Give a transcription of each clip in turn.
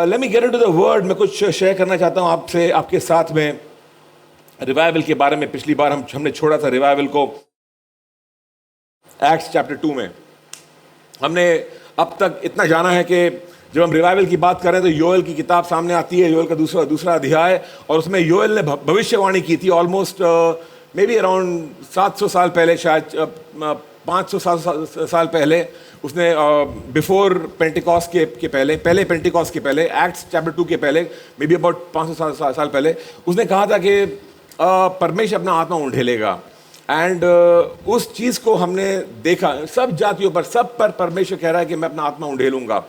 Let me get into the word. मैं कुछ share करना चाहता हूँ आपसे, आपके साथ में रिवाइवल के बारे में। पिछली बार हमने छोड़ा था रिवाइवल को एक्ट्स चैप्टर 2 में। हमने अब तक इतना जाना है कि जब हम रिवाइवल की बात करें तो योएल की किताब सामने आती है, योएल का दूसरा अध्याय, और उसमें योएल ने भविष्यवाणी की थी ऑलमोस्ट मे बी अराउंड 700 साल पहले, शायद 500 साल पहले। उसने बिफोर पेंटिकॉस्ट के पहले पेंटिकॉस्ट के पहले, एक्ट्स चैप्टर 2 के पहले, मे बी अबाउट 500 साल पहले उसने कहा था कि परमेश्वर अपना आत्मा उंडेलेगा। एंड उस चीज़ को हमने देखा, सब जातियों पर, सब पर परमेश्वर कह रहा है कि मैं अपना आत्मा उंडेलूंगा।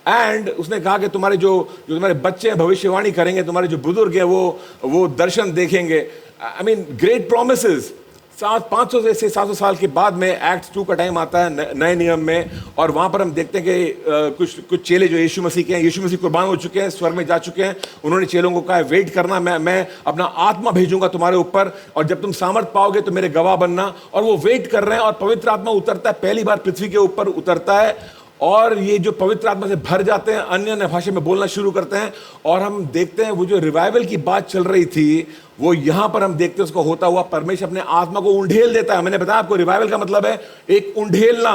एंड उसने कहा कि तुम्हारे जो तुम्हारे बच्चे हैं भविष्यवाणी करेंगे, तुम्हारे जो बुजुर्ग हैं वो दर्शन देखेंगे। I mean great promises. 500 से 700 साल के बाद में एक्ट्स 2 का टाइम आता है नए नियम में, और वहाँ पर हम देखते हैं कि कुछ चेले जो यीशु मसीह के हैं, यीशु मसीह कुर्बान हो चुके हैं, स्वर्ग में जा चुके हैं। उन्होंने चेलों को कहा वेट करना, मैं अपना आत्मा भेजूंगा तुम्हारे ऊपर, और जब तुम सामर्थ पाओगे तो मेरे गवाह बनना। और वो वेट कर रहे हैं, और पवित्र आत्मा उतरता है, पहली बार पृथ्वी के ऊपर उतरता है, और ये जो पवित्र आत्मा से भर जाते हैं, अन्य भाषा में बोलना शुरू करते हैं। और हम देखते हैं वो जो रिवाइवल की बात चल रही थी, वो यहां पर हम देखते हैं उसको होता हुआ। परमेश्वर अपने आत्मा को उंडेल देता है। मैंने बताया आपको रिवाइवल का मतलब है एक उंडेलना।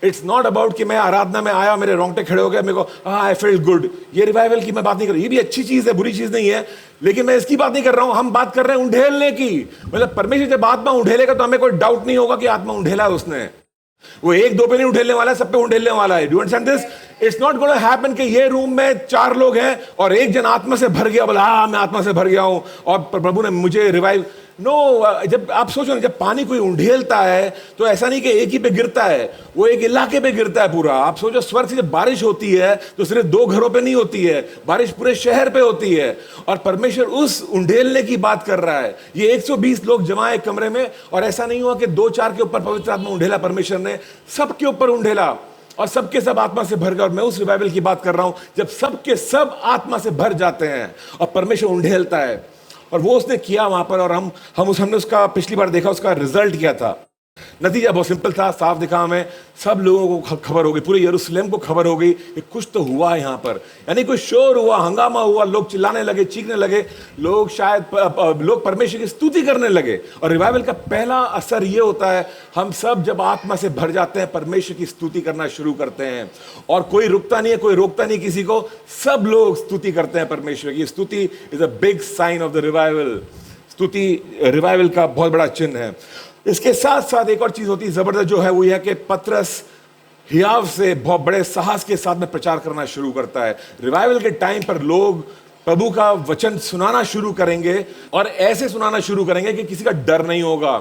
इट्स नॉट अबाउट कि मैं आराधना में आया, मेरे रोंगटे खड़े हो गए, मेरे को आई फील गुड। ये रिवाइवल की मैं बात नहीं कर रहा। ये भी अच्छी चीज है, बुरी चीज नहीं है, लेकिन मैं इसकी बात नहीं कर रहा हूं। हम बात कर रहे हैं उंडेलने की। मतलब परमेश्वर जब आत्मा उंडेलेगा तो हमें कोई डाउट नहीं होगा कि आत्मा उंडेला है उसने। वो 1-2 पे नहीं उंडेलने वाला है, सब पे उंडेलने वाला है। Do you understand this? It's not going to happen कि ये रूम में 4 लोग हैं और एक जन आत्मा से भर गया, बोला हाँ मैं आत्मा से भर गया हूं और प्रभु ने मुझे रिवाइव। नो, जब आप सोचो ना, जब पानी कोई उंडेलता है तो ऐसा नहीं कि एक ही पे गिरता है, वो एक इलाके पे गिरता है पूरा। आप सोचो स्वर्ग से जब बारिश होती है तो सिर्फ 2 घरों पे नहीं होती है, बारिश पूरे शहर पे होती है। और परमेश्वर उस उंडेलने की बात कर रहा है। ये 120 लोग जमा एक कमरे में, और ऐसा नहीं हुआ कि 2-4 के ऊपर पवित्र आत्मा उंडेला, परमेश्वर ने सबके ऊपर उंडेला और सबके सब आत्मा से भर गए। और मैं उस रिवाइवल की बात कर रहा हूं जब सबके सब आत्मा से भर जाते हैं और परमेश्वर उंडेलता है। और वो उसने किया वहां पर, और हमने उसका पिछली बार देखा, उसका रिजल्ट क्या था। नतीजा बहुत सिंपल था, साफ दिखा हमें। सब लोगों को खबर हो गई, पूरे यरूशलेम को खबर हो गई कि कुछ तो हुआ यहाँ पर। यानी कोई शोर हुआ, हंगामा हुआ, लोग चिल्लाने लगे, चीखने लगे, लोग शायद लोग परमेश्वर की स्तुति करने लगे। और रिवाइवल का पहला असर ये होता है, हम सब जब आत्मा से भर जाते हैं परमेश्वर की स्तुति करना शुरू करते हैं। और कोई रुकता नहीं है, कोई रोकता नहीं किसी को, सब लोग स्तुति करते हैं परमेश्वर की। स्तुति is a big sign of the revival. स्तुति रिवाइवल का बहुत बड़ा चिन्ह है। इसके साथ साथ एक और चीज होती है जबरदस्त, जो है वो यह कि पतरस हियाव से बहुत बड़े साहस के साथ में प्रचार करना शुरू करता है। रिवाइवल के टाइम पर लोग प्रभु का वचन सुनाना शुरू करेंगे, और ऐसे सुनाना शुरू करेंगे कि किसी का डर नहीं होगा।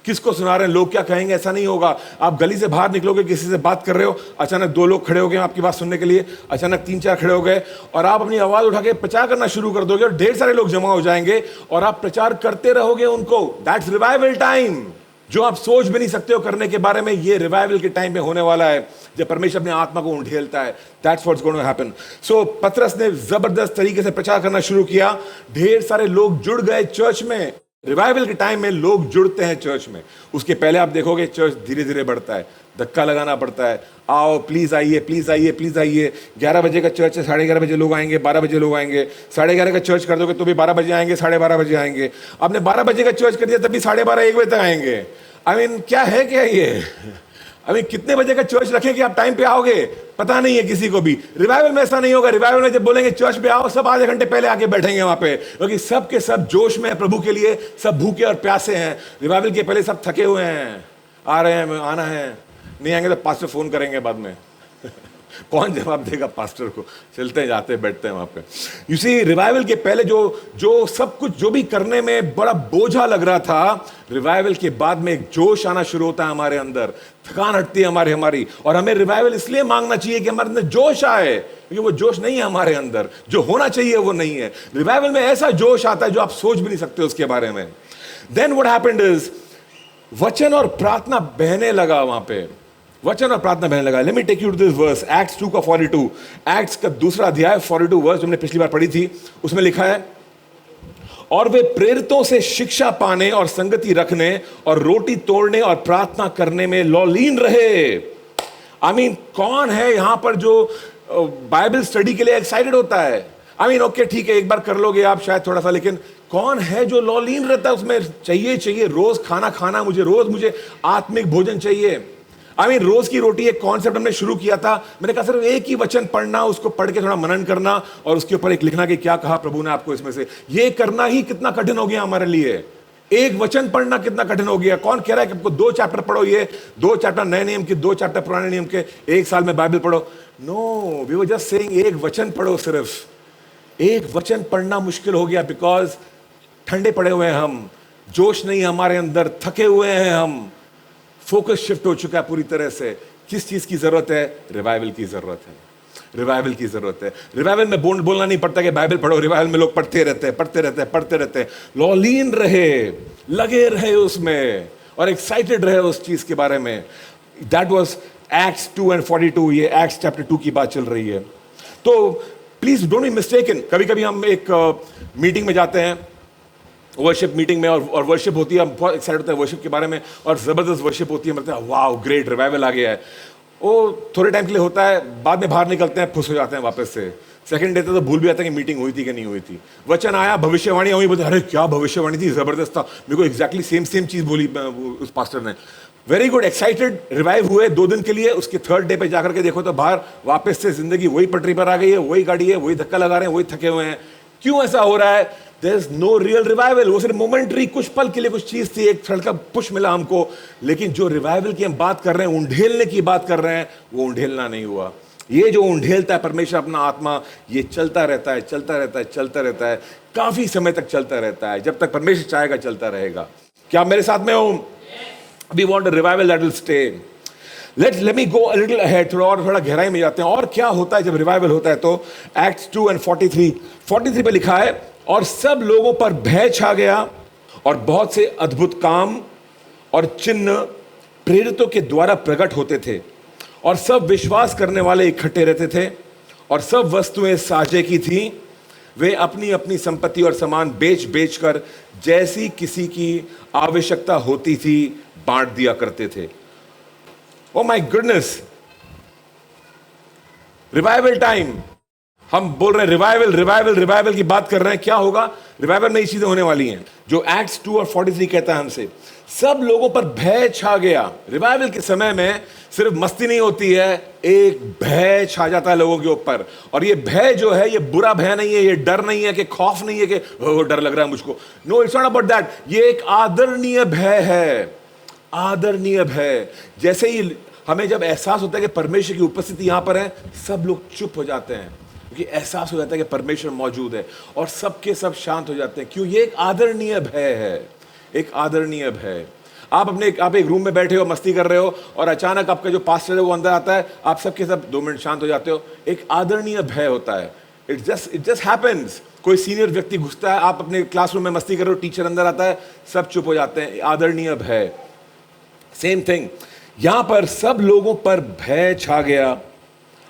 किसको सुना रहे हैं, लोग क्या कहेंगे, ऐसा नहीं होगा। आप गली से बाहर निकलोगे, किसी से बात कर रहे हो, अचानक 2 लोग खड़े हो गए आपकी बात सुनने के लिए, अचानक 3-4 खड़े हो गए, और आप अपनी आवाज उठा के प्रचार करना शुरू कर दोगे, और ढेर सारे लोग जमा हो जाएंगे और आप प्रचार करते रहोगे उनको। That's revival time. जो आप सोच भी नहीं सकते हो करने के बारे में, ये रिवाइवल के टाइम में होने वाला है, जब परमेश्वर अपने आत्मा को उंडेलता है। That's what's going to happen. So पतरस ने जबरदस्त तरीके से प्रचार करना शुरू किया। ढेर सारे लोग जुड़ गए चर्च में। रिवाइवल के टाइम में लोग जुड़ते हैं चर्च में। उसके पहले आप देखोगे चर्च धीरे धीरे बढ़ता है, धक्का लगाना पड़ता है, आओ प्लीज आइए, प्लीज आइए, प्लीज आइए। 11 बजे का चर्च है, 11:30 बजे लोग आएंगे, 12 बजे लोग आएंगे। 11:30 का चर्च कर दोगे तो भी 12 बजे आएंगे, 12:30 बजे आएंगे। आपने 12 बजे का चर्च कर दिया तभी 12:30 1 बजे तक आएंगे। आई मीन क्या है क्या ये? आई मीन कितने बजे का चर्च रखें कि आप टाइम पे आओगे, पता नहीं है किसी को भी। रिवाइवल में ऐसा नहीं होगा। रिवाइवल में जब बोलेंगे चर्च पे आओ, सब आधे घंटे पहले आके बैठेंगे वहां पे, क्योंकि सब के सब जोश में है प्रभु के लिए, सब भूखे और प्यासे हैं। रिवाइवल के पहले सब थके हुए हैं, आ रहे हैं, आना है, नहीं आएंगे तो पास्टर फोन करेंगे बाद में। कौन जवाब देगा पास्टर को? चलते जाते बैठते हैं वहां पे। यू सी, रिवाइवल के पहले जो सब कुछ जो भी करने में बड़ा बोझा लग रहा था, रिवाइवल के बाद में एक जोश आना शुरू होता है हमारे अंदर, थकान हटती है हमारी। और हमें रिवाइवल इसलिए मांगना चाहिए कि हमारे अंदर जोश आए, क्योंकि वो जोश नहीं है हमारे अंदर, जो होना चाहिए वो नहीं है। रिवाइवल में ऐसा जोश आता है जो आप सोच भी नहीं सकते उसके बारे में। देन व्हाट हैपेंड इज, वचन और प्रार्थना बहने लगा वहां पे, वचन और प्रार्थना बहने लगा। Let me take you to this verse, Acts 2 का 42, एक्ट्स का दूसरा अध्याय 42 वर्स, हमने पिछली बार पढ़ी थी। उसमें लिखा है, और वे प्रेरितों से शिक्षा पाने और संगति रखने और रोटी तोड़ने और प्रार्थना करने में लौलीन रहे। आई मीन कौन है यहां पर जो बाइबल स्टडी के लिए एक्साइटेड होता है? आई मीन ओके ठीक है, एक बार कर लोगे आप शायद थोड़ा सा, लेकिन कौन है जो लॉलीन रहता है उसमें? चाहिए रोज खाना खाना, मुझे आत्मिक भोजन चाहिए। आई मीन रोज की रोटी एक कॉन्सेप्ट हमने शुरू किया था। मैंने कहा सिर्फ एक ही वचन पढ़ना, उसको पढ़ के थोड़ा मनन करना और उसके ऊपर एक लिखना कि क्या कहा प्रभु ने आपको इसमें से। ये करना ही कितना कठिन हो गया हमारे लिए। एक वचन पढ़ना कितना कठिन हो गया। कौन कह रहा है कि आपको 2 चैप्टर पढ़ो, ये 2 चैप्टर नए नियम के, 2 चैप्टर पुराने नियम के, 1 साल में बाइबल पढ़ो? No, we were just saying एक वचन पढ़ो। सिर्फ एक वचन पढ़ना मुश्किल हो गया बिकॉज ठंडे पड़े हुए हैं हम, जोश नहीं हमारे अंदर, थके हुए हैं हम, फोकस शिफ्ट हो चुका है पूरी तरह से। किस चीज की जरूरत है? रिवाइवल की जरूरत है। रिवाइवल की जरूरत है। रिवाइवल में बोलना नहीं पड़ता कि बाइबल पढ़ो। रिवाइवल में लोग पढ़ते रहते हैं। लॉलीन रहे, लगे रहे उसमें और एक्साइटेड रहे उस चीज के बारे में। That was acts 2 and 42। ये एक्ट्स चैप्टर 2 की बात चल रही है। तो प्लीज डोंट बी मिस्टेकन। कभी कभी हम एक मीटिंग में जाते हैं, वर्शिप मीटिंग में, और वर्शिप होती है, हम बहुत एक्साइटेड होते हैं वर्शिप के बारे में, और जबरदस्त वर्शिप होती है, मतलब वाओ ग्रेट रिवाइवल आ गया है। वो थोड़े टाइम के लिए होता है, बाद में बाहर निकलते हैं, फुस हो जाते हैं वापस से। सेकंड डे तो भूल भी जाते हैं कि मीटिंग हुई थी कि नहीं हुई थी। वचन आया, भविष्यवाणी हुई, बोलते अरे क्या भविष्यवाणी थी, जबरदस्त था, मेरे को एग्जैक्टली सेम चीज बोली उस पास्टर ने। वेरी गुड, एक्साइटेड, रिवाइव हुए 2 दिन के लिए। उसके 3rd डे पे जाकर के देखो तो बाहर वापस से जिंदगी वही पटरी पर आ गई है, वही गाड़ी है, वही धक्का लगा रहे हैं, वही थके हुए हैं। क्यों ऐसा हो रहा है? There is no real revival। वो सिर्फ मोमेंटरी, कुछ पल के लिए कुछ चीज थी, एक थोड़ा पुश मिला हमको, लेकिन जो रिवाइवल की हम बात कर रहे हैं, उंडेलने की बात कर रहे हैं, वो उंडेलना नहीं हुआ। ये जो उंडेलता है परमेश्वर अपना आत्मा, ये चलता रहता है, काफी समय तक चलता रहता है, जब तक परमेश्वर चाहेगा चलता रहेगा। क्या आप मेरे साथ में हो? We want a revival that will stay। Let me go a little ahead, थोड़ा गहराई में जाते हैं। और क्या होता है जब रिवाइवल होता है? तो एक्ट्स 2 and 43 पे लिखा है, और सब लोगों पर भय छा गया और बहुत से अद्भुत काम और चिन्ह प्रेरितों के द्वारा प्रकट होते थे, और सब विश्वास करने वाले इकट्ठे रहते थे, और सब वस्तुएं साझे की थी। वे अपनी अपनी संपत्ति और सामान बेच कर जैसी किसी की आवश्यकता होती थी बांट दिया करते थे। Oh my goodness, revival time. हम बोल रहे हैं रिवाइवल की बात कर रहे हैं। क्या होगा? रिवाइवल में ये चीजें होने वाली हैं जो एक्ट्स 2 और 43 कहता है हमसे। सब लोगों पर भय छा गया। रिवाइवल के समय में सिर्फ मस्ती नहीं होती है, एक भय छा जाता है लोगों के ऊपर। और ये भय जो है, ये बुरा भय नहीं है, ये डर नहीं है, कि खौफ नहीं है कि ओ डर लग रहा है मुझको। No, it's not about that. ये एक आदरणीय भय है, आदरणीय भय। जैसे ही हमें जब एहसास होता है कि परमेश्वर की उपस्थिति यहां पर है, सब लोग चुप हो जाते हैं, क्योंकि एहसास हो जाता है कि परमेश्वर मौजूद है, और सबके सब शांत हो जाते हैं। क्यों? ये एक आदरणीय भय है, एक आदरणीय भय। आप एक रूम में बैठे हो, मस्ती कर रहे हो, और अचानक आपका जो पास्टर है वो अंदर आता है, आप सबके सब 2 मिनट शांत हो जाते हो। एक आदरणीय भय होता है। It just happens. कोई सीनियर व्यक्ति घुसता है, आप अपने क्लासरूम में मस्ती कर रहे हो, टीचर अंदर आता है, सब चुप हो जाते हैं। आदरणीय भय। सेम थिंग यहां पर, सब लोगों पर भय छा गया।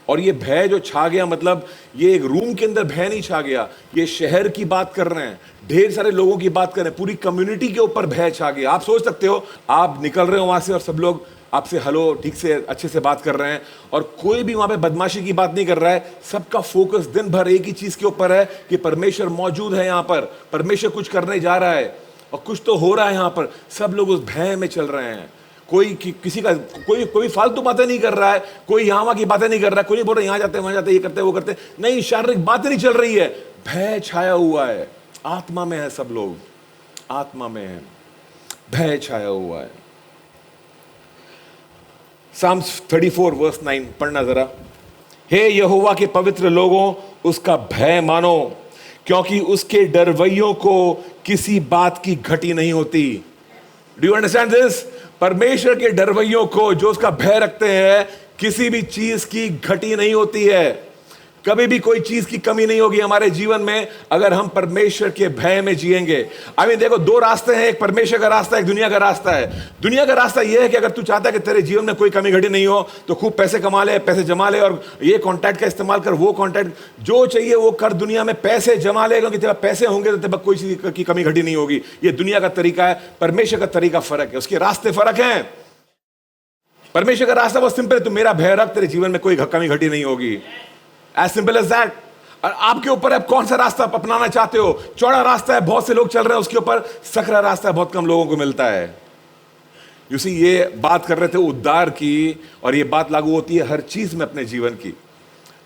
और ये भय जो छा गया, मतलब ये एक रूम के अंदर भय नहीं छा गया, ये शहर की बात कर रहे हैं, ढेर सारे लोगों की बात कर रहे हैं, पूरी कम्युनिटी के ऊपर भय छा गया। आप सोच सकते हो, आप निकल रहे हो वहां से और सब लोग आपसे हेलो ठीक से अच्छे से बात कर रहे हैं, और कोई भी वहां पे बदमाशी की बात नहीं कर रहा है। सबका फोकस दिन भर एक ही चीज के ऊपर है कि परमेश्वर मौजूद है यहां पर, परमेश्वर कुछ करने जा रहा है, और कुछ तो हो रहा है यहां पर। सब लोग उस भय में चल रहे हैं। किसी का कोई फालतू बातें नहीं कर रहा है, कोई यहां वहां की बातें नहीं कर रहा है, कोई नहीं बोल रहा यहां जाते वहां जाते, ये करते वो करते, नहीं, शारीरिक बातें नहीं चल रही है, भय छाया हुआ है। आत्मा में है, सब लोग आत्मा में है, भय छाया हुआ है। Psalms 34 verse 9 पढ़ना जरा। हे यहोवा के पवित्र लोगों, उसका भय मानो, क्योंकि उसके डरवैयों को किसी बात की घटी नहीं होती। Do you understand this? परमेश्वर के डरवैयों को, जो उसका भय रखते हैं, किसी भी चीज की घटी नहीं होती है। कभी भी कोई चीज की कमी नहीं होगी हमारे जीवन में अगर हम परमेश्वर के भय में जिएंगे। देखो, 2 रास्ते हैं, एक परमेश्वर का रास्ता, एक दुनिया का रास्ता है। दुनिया का रास्ता यह है कि अगर तू चाहता है कि तेरे जीवन में कोई कमी घटी नहीं हो, तो खूब पैसे कमा ले, पैसे जमा ले, और ये कॉन्टैक्ट का इस्तेमाल कर, वो कॉन्टैक्ट, जो चाहिए वो कर, दुनिया में पैसे जमा ले, क्योंकि तेरे पैसे होंगे तो तेरे कोई चीज की कमी घटी नहीं होगी। ये दुनिया का तरीका है, परमेश्वर का तरीका फर्क है, उसके रास्ते फर्क हैं। परमेश्वर का रास्ता बहुत सिंपल है, तू मेरा भय रख, तेरे जीवन में कोई कमी घटी नहीं होगी। As simple as that। और आपके ऊपर आप कौन सा रास्ता अपनाना चाहते हो। चौड़ा रास्ता है, बहुत से लोग चल रहे हैं उसके ऊपर, सकरा रास्ता है, बहुत कम लोगों को मिलता है। ये बात कर रहे थे उद्धार की, और ये बात लागू होती है हर चीज में अपने जीवन की।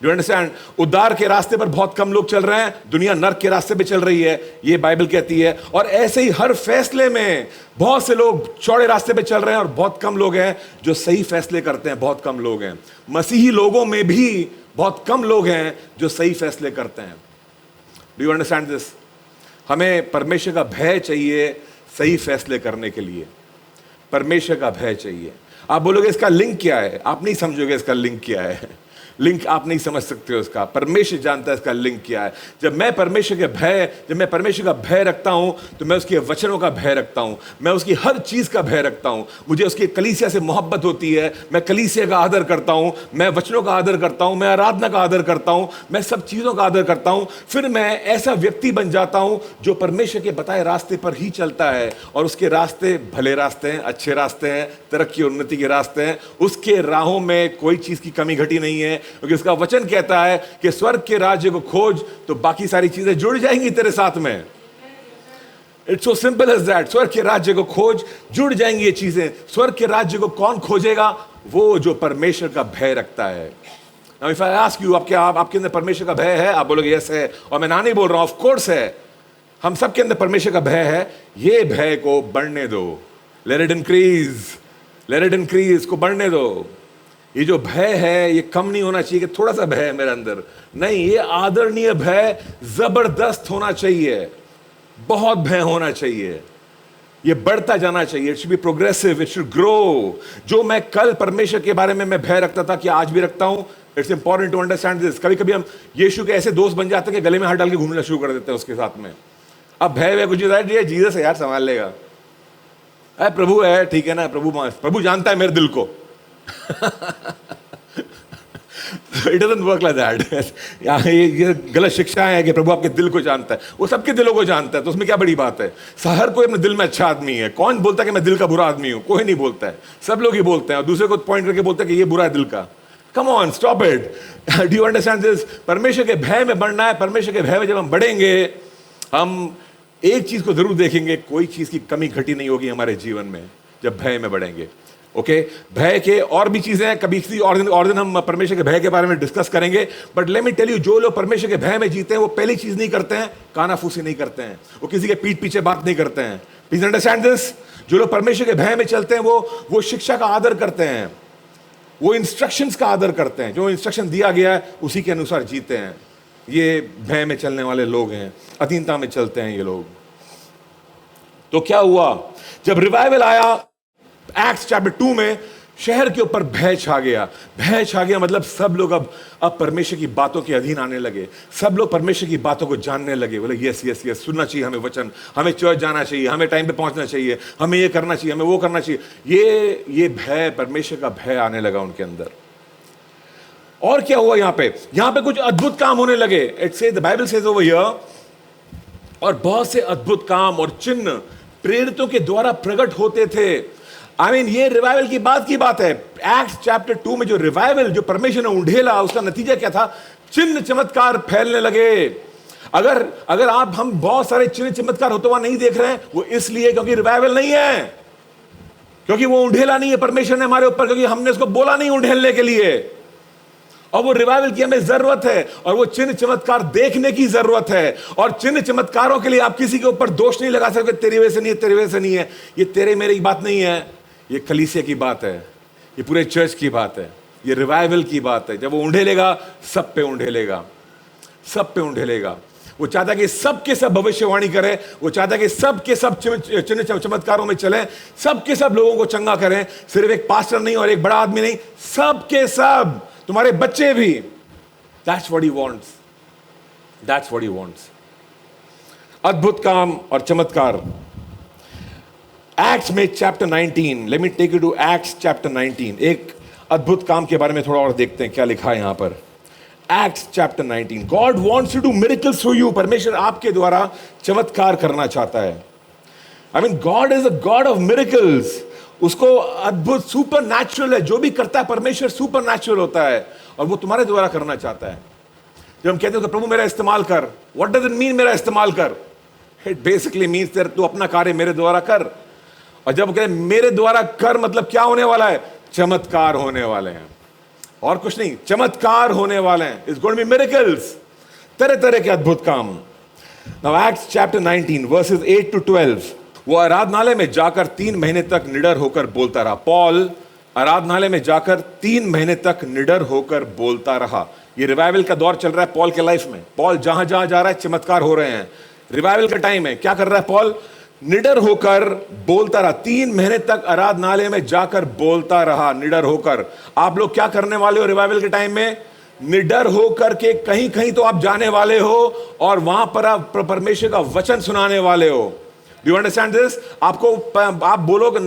Do understand? उद्धार के रास्ते पर बहुत कम लोग चल रहे हैं, दुनिया नर्क के रास्ते पे चल रही है, ये बाइबल कहती है। और ऐसे ही हर फैसले में बहुत से लोग चौड़े रास्ते पे चल रहे हैं और बहुत कम लोग हैं जो सही फैसले करते हैं, बहुत कम लोग हैं। मसीही लोगों में भी बहुत कम लोग हैं जो सही फैसले करते हैं। Do you understand this? हमें परमेश्वर का भय चाहिए सही फैसले करने के लिए। परमेश्वर का भय चाहिए। आप बोलोगे इसका लिंक क्या है, आप नहीं समझोगे इसका लिंक क्या है। लिंक आप नहीं समझ सकते हो इसका, परमेश्वर जानता है इसका लिंक क्या है। जब मैं परमेश्वर का भय रखता हूं तो मैं उसके वचनों का भय रखता हूं, मैं उसकी हर चीज का भय रखता हूं। मुझे उसकी कलीसिया से मोहब्बत होती है, मैं कलीसिया का आदर करता हूं, मैं वचनों का आदर करता हूं, मैं आराधना का आदर करता हूं, मैं सब चीजों का आदर करता हूं। फिर मैं ऐसा व्यक्ति बन जाता हूं जो परमेश्वर के बताए रास्ते पर ही चलता है, और उसके रास्ते भले रास्ते हैं, अच्छे रास्ते हैं, तरक्की उन्नति के रास्ते हैं। उसके राहों में कोई चीज की कमी घटी नहीं है, क्योंकि उसका वचन कहता है कि स्वर्ग के राज्य को खोज तो बाकी सारी चीजें जुड़ जाएंगी तेरे साथ में। It's so simple as that. स्वर्ग के राज्य को खोज, जुड़ जाएंगी ये चीजें। स्वर्ग के राज्य को कौन खोजेगा? वो जो परमेश्वर का भय रखता है। Now if I ask you, आपके अंदर परमेश्वर का भय है? आप बोलोगे यस है, और मैं ना नहीं बोल रहा हूं, ऑफ कोर्स है। हम सबके अंदर परमेश्वर का भय है। ये भय को बढ़ने दो, let it increase, let it increase, इसको बढ़ने दो। ये जो भय है ये कम नहीं होना चाहिए कि थोड़ा सा भय है मेरे अंदर, नहीं, ये आदरणीय भय जबरदस्त होना चाहिए, बहुत भय होना चाहिए, ये बढ़ता जाना चाहिए। It should be progressive, it should grow. जो मैं कल परमेश्वर के बारे में मैं भय रखता था, कि आज भी रखता हूं, it's important to understand this. कभी कभी हम यीशु के ऐसे दोस्त बन जाते हैं कि गले में हाथ डाल के घूमना शुरू कर देते हैं उसके साथ में। अब भय कुछ ये जीसस है यार, संभाल लेगा, अरे प्रभु है, ठीक है ना, प्रभु जानता है मेरे दिल को। It doesn't work like that. ये गलत शिक्षा है कि प्रभु आपके दिल को जानता है। वो सबके दिलों को जानता है, तो उसमें क्या बड़ी बात है। हर कोई अपने दिल में अच्छा आदमी है। कौन बोलता है कि मैं दिल का बुरा आदमी हूं? कोई नहीं बोलता है, सब लोग ही बोलते हैं, और दूसरे को पॉइंट करके बोलते हैं कि ये बुरा है दिल का। Come on, stop it. Do you understand this? परमेश्वर के भय में बढ़ना है। परमेश्वर के भय में जब हम बढ़ेंगे, हम एक चीज को जरूर देखेंगे, कोई चीज की कमी घटी नहीं होगी हमारे जीवन में जब भय में बढ़ेंगे। ओके, भय के और भी चीजें हैं, कभी किसी और दिन हम परमेश्वर के भय के बारे में डिस्कस करेंगे। But let me tell you, जो लोग परमेश्वर के भय में जीते हैं वो पहली चीज नहीं करते हैं, कानाफूसी नहीं करते हैं, वो किसी के पीठ पीछे बात नहीं करते हैं। Please understand this. जो लोग परमेश्वर के भय में चलते हैं वो शिक्षा का आदर करते हैं, वो इंस्ट्रक्शंस का आदर करते हैं, जो इंस्ट्रक्शन दिया गया है उसी के अनुसार जीते हैं। ये भय में चलने वाले लोग हैं, अधीनता में चलते हैं ये लोग। तो क्या हुआ जब रिवाइवल आया? एक्ट्स चैप्टर 2 में शहर के ऊपर भय छा गया। भय छा गया मतलब सब लोग अब परमेश्वर की बातों के अधीन आने लगे। सब लोग परमेश्वर की बातों को जानने लगे। बोले यस यस यस, सुनना चाहिए हमें वचन, हमें चर्च जाना चाहिए, हमें टाइम पे पहुंचना चाहिए, हमें ये करना चाहिए, हमें वो करना चाहिए। ये भय, परमेश्वर का भय आने लगा उनके अंदर। और क्या हुआ यहाँ पे कुछ अद्भुत काम होने लगे। इट से the Bible says over here, और बहुत से अद्भुत काम और चिन्ह प्रेरितों के द्वारा प्रकट होते थे। ये रिवाइवल की बात है। एक्ट्स चैप्टर 2 में जो रिवाइवल, जो परमेश्वर ने उंडेला, उसका नतीजा क्या था? चिन्ह चमत्कार फैलने लगे। अगर हम बहुत सारे चिन्ह चमत्कार होते हुआ नहीं देख रहे हैं, वो इसलिए क्योंकि रिवाइवल नहीं है, क्योंकि वो उंडेला नहीं है परमेश्वर ने हमारे ऊपर, क्योंकि हमने उसको बोला नहीं उंडेलने के लिए। और वो रिवाइवल की हमें जरूरत है, और वो चिन्ह चमत्कार देखने की जरूरत है। और चिन्ह चमत्कारों के लिए आप किसी के ऊपर दोष नहीं लगा सकते, तेरी वजह से नहीं है, तेरी वजह से नहीं है। ये तेरे मेरे की बात नहीं है, ये कलीसिया की बात है, ये पूरे चर्च की बात है, ये रिवाइवल की बात है। जब वो उंडेलेगा, सब पे उंडेलेगा, सब पे उंडेलेगा। वो चाहता है कि सब के सब भविष्यवाणी करें, वो चाहता है कि सब के सब चिन्ह चमत्कारों में चलें, सब के सब लोगों को चंगा करें। सिर्फ एक पास्टर नहीं और एक बड़ा आदमी नहीं, सब के सब, तुम्हारे बच्चे भी। That's what he wants. That's what he wants. अद्भुत काम और चमत्कार। एक्ट्स में chapter 19, let me take you to Acts chapter 19। एक अद्भुत काम के बारे में थोड़ा और देखते हैं क्या लिखा है यहां पर। Acts chapter 19, God wants to do miracles through you. परमेश्वर आपके द्वारा चमत्कार करना चाहता है। God is a God of miracles. उसको अद्भुत, सुपर नेचुरल है। जो भी करता है परमेश्वर सुपर नेचुरल होता है, और वो तुम्हारे द्वारा करना चाहता है। जब हम कहते हैं कि प्रभु मेरा इस्तेमाल कर, व्हाट डज इट मीन मेरा इस्तेमाल कर? इट बेसिकली मीन्स तेरे तू अपना कार्य मेरे द्वारा कर। और जब कहते मेरे द्वारा कर, मतलब क्या होने वाला है? चमत्कार होने वाले हैं, और कुछ नहीं, चमत्कार होने वाले हैं। It's going to be miracles, तरह तरह के अद्भुत काम। Now Acts chapter 19 verses 8 to 12। वो आराधनालय में जाकर 3 महीने तक निडर होकर बोलता रहा। पॉल आराधनालय में जाकर 3 महीने तक निडर होकर बोलता रहा। ये रिवाइवल का दौर चल रहा है पॉल के लाइफ में। पॉल जहां जहां जा रहा है चमत्कार हो रहे हैं। रिवाइवल का टाइम है। क्या कर रहा है पॉल? निडर होकर बोलता रहा। 3 महीने तक आराधनालय में जाकर बोलता रहा, निडर होकर। आप लोग क्या करने वाले हो रिवाइवल के टाइम में? निडर होकर के कहीं कहीं तो आप जाने वाले हो और वहां पर आप परमेश्वर का वचन सुनाने वाले हो। Do you understand this? आप बोलोगे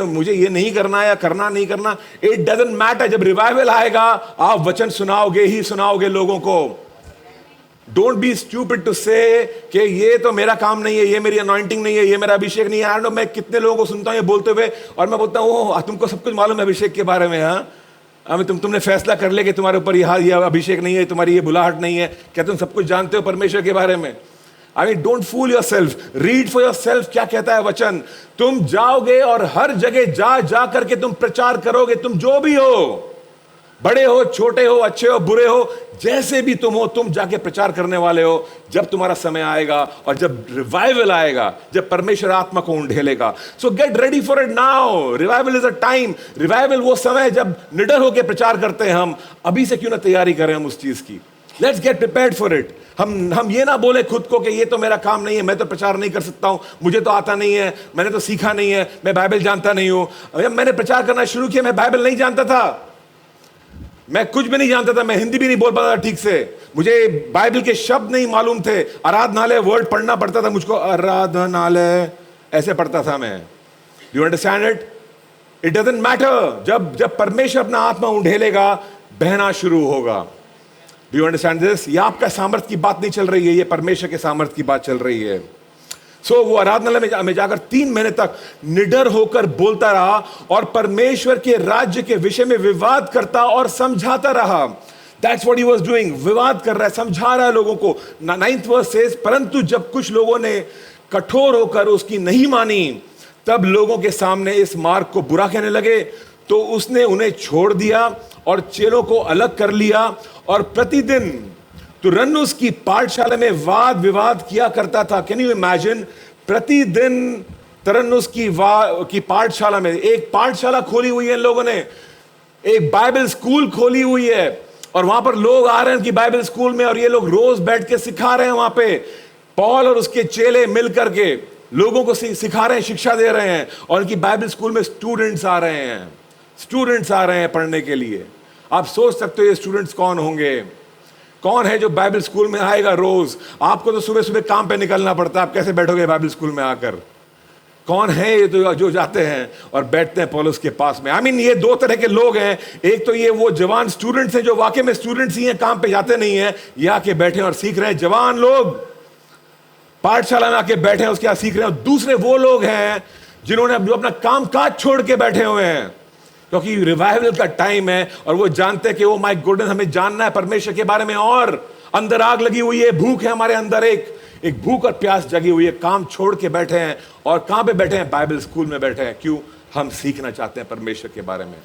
मुझे ये नहीं करना या करना नहीं करना, इट डजंट मैटर। जब रिवाइवल आएगा आप वचन सुनाओगे ही सुनाओगे लोगों को। डोंट बी स्टूपिड टू से कि ये तो मेरा काम नहीं है, ये मेरी अनॉइंटिंग नहीं है, ये मेरा अभिषेक नहीं है। आई नो, मैं कितने लोगों को सुनता हूं ये बोलते हुए, और मैं बोलता हूं ओह तुमको सब कुछ मालूम है अभिषेक के बारे में। हाँ, तुमने फैसला कर लिया कि तुम्हारे ऊपर ये अभिषेक नहीं है, तुम्हारी ये बुलाहट नहीं है। क्या तुम सब कुछ जानते हो परमेश्वर के बारे में? I mean, don't fool yourself, read for yourself. क्या कहता है वचन? तुम जाओगे और हर जगह जा करके तुम प्रचार करोगे। तुम जो भी हो, बड़े हो, छोटे हो, अच्छे हो, बुरे हो, जैसे भी तुम हो, तुम जाके प्रचार करने वाले हो। जब तुम्हारा समय आएगा और जब रिवाइवल आएगा, जब परमेश्वर आत्मा को उंडेलेगा। So get ready for it now. Revival is a time. Revival वो समय जब निडर होकर प्रचार करते हैं। हम अभी से क्यों ना तैयारी करें हम उस चीज की? Let's get prepared for it. हम ये ना बोले खुद को कि ये तो मेरा काम नहीं है, मैं तो प्रचार नहीं कर सकता हूं, मुझे तो आता नहीं है, मैंने तो सीखा नहीं है, मैं बाइबल जानता नहीं हूं। जब मैंने प्रचार करना शुरू किया मैं बाइबल नहीं जानता था, मैं कुछ भी नहीं जानता था, मैं हिंदी भी नहीं बोल पाता था ठीक से, मुझे बाइबल के शब्द नहीं मालूम थे। आराधनालय वर्ड पढ़ना पड़ता था मुझको, आराधनालय ऐसे पढ़ता था मैं। You understand it? It doesn't matter. जब परमेश्वर अपना आत्मा उंडेलेगा, बहना शुरू होगा। Do you understand this? ये आपका सामर्थ की बात नहीं चल रही है, ये परमेश्वर के सामर्थ की बात चल रही है। सो वो आराधनालय में जाकर 3 महीने तक निडर होकर बोलता रहा और परमेश्वर के राज्य के विषय में विवाद करता और समझाता रहा। That's what he was doing. विवाद कर रहा है, समझा रहा है लोगों को। 9th verse says, परंतु जब कुछ लोगों ने कठोर होकर उसकी नहीं मानी, तब लोगों के सामने इस मार्ग को बुरा कहने लगे, तो उसने उन्हें छोड़ दिया और चेलों को अलग कर लिया और प्रतिदिन तुरन्नुस की पाठशाला में वाद विवाद किया करता था। Can you imagine? प्रतिदिन तुरन्नुस की पाठशाला में, एक पाठशाला खोली हुई है इन लोगों ने, एक बाइबल स्कूल खोली हुई है, और वहां पर लोग आ रहे हैं कि बाइबल स्कूल में, और ये लोग रोज बैठ के सिखा रहे हैं। वहां पे पॉल और उसके चेले मिल करके लोगों को सिखा रहे हैं, शिक्षा दे रहे हैं, और उनकी बाइबल स्कूल में स्टूडेंट्स आ रहे हैं पढ़ने के लिए। आप सोच सकते हो ये स्टूडेंट्स कौन होंगे? कौन है जो बाइबल स्कूल में आएगा रोज? आपको तो सुबह सुबह काम पे निकलना पड़ता है, आप कैसे बैठोगे बाइबल स्कूल में आकर? कौन है ये तो जो जाते हैं और बैठते हैं पौलुस के पास में? आई मीन, ये 2 तरह के लोग हैं। एक तो ये वो जवान स्टूडेंट्स हैं जो वाकई में स्टूडेंट्स ही हैं, काम पे जाते नहीं हैं, ये आके बैठे और सीख रहे हैं। जवान लोग पाठशाला में आके बैठे हैं, उसके यहाँ सीख रहे हैं। दूसरे वो लोग हैं जिन्होंने अपना काम काज छोड़ के बैठे हुए हैं, क्योंकि रिवाइवल का टाइम है और वो जानते हैं कि ओ माय गॉड, हमें जानना है परमेश्वर के बारे में, और अंदर आग लगी हुई है, भूख है हमारे अंदर, एक भूख और प्यास जगी हुई है। काम छोड़ के बैठे हैं, और कहां पे बैठे हैं? बाइबल स्कूल में बैठे हैं। क्यों? हम सीखना चाहते हैं परमेश्वर के बारे में।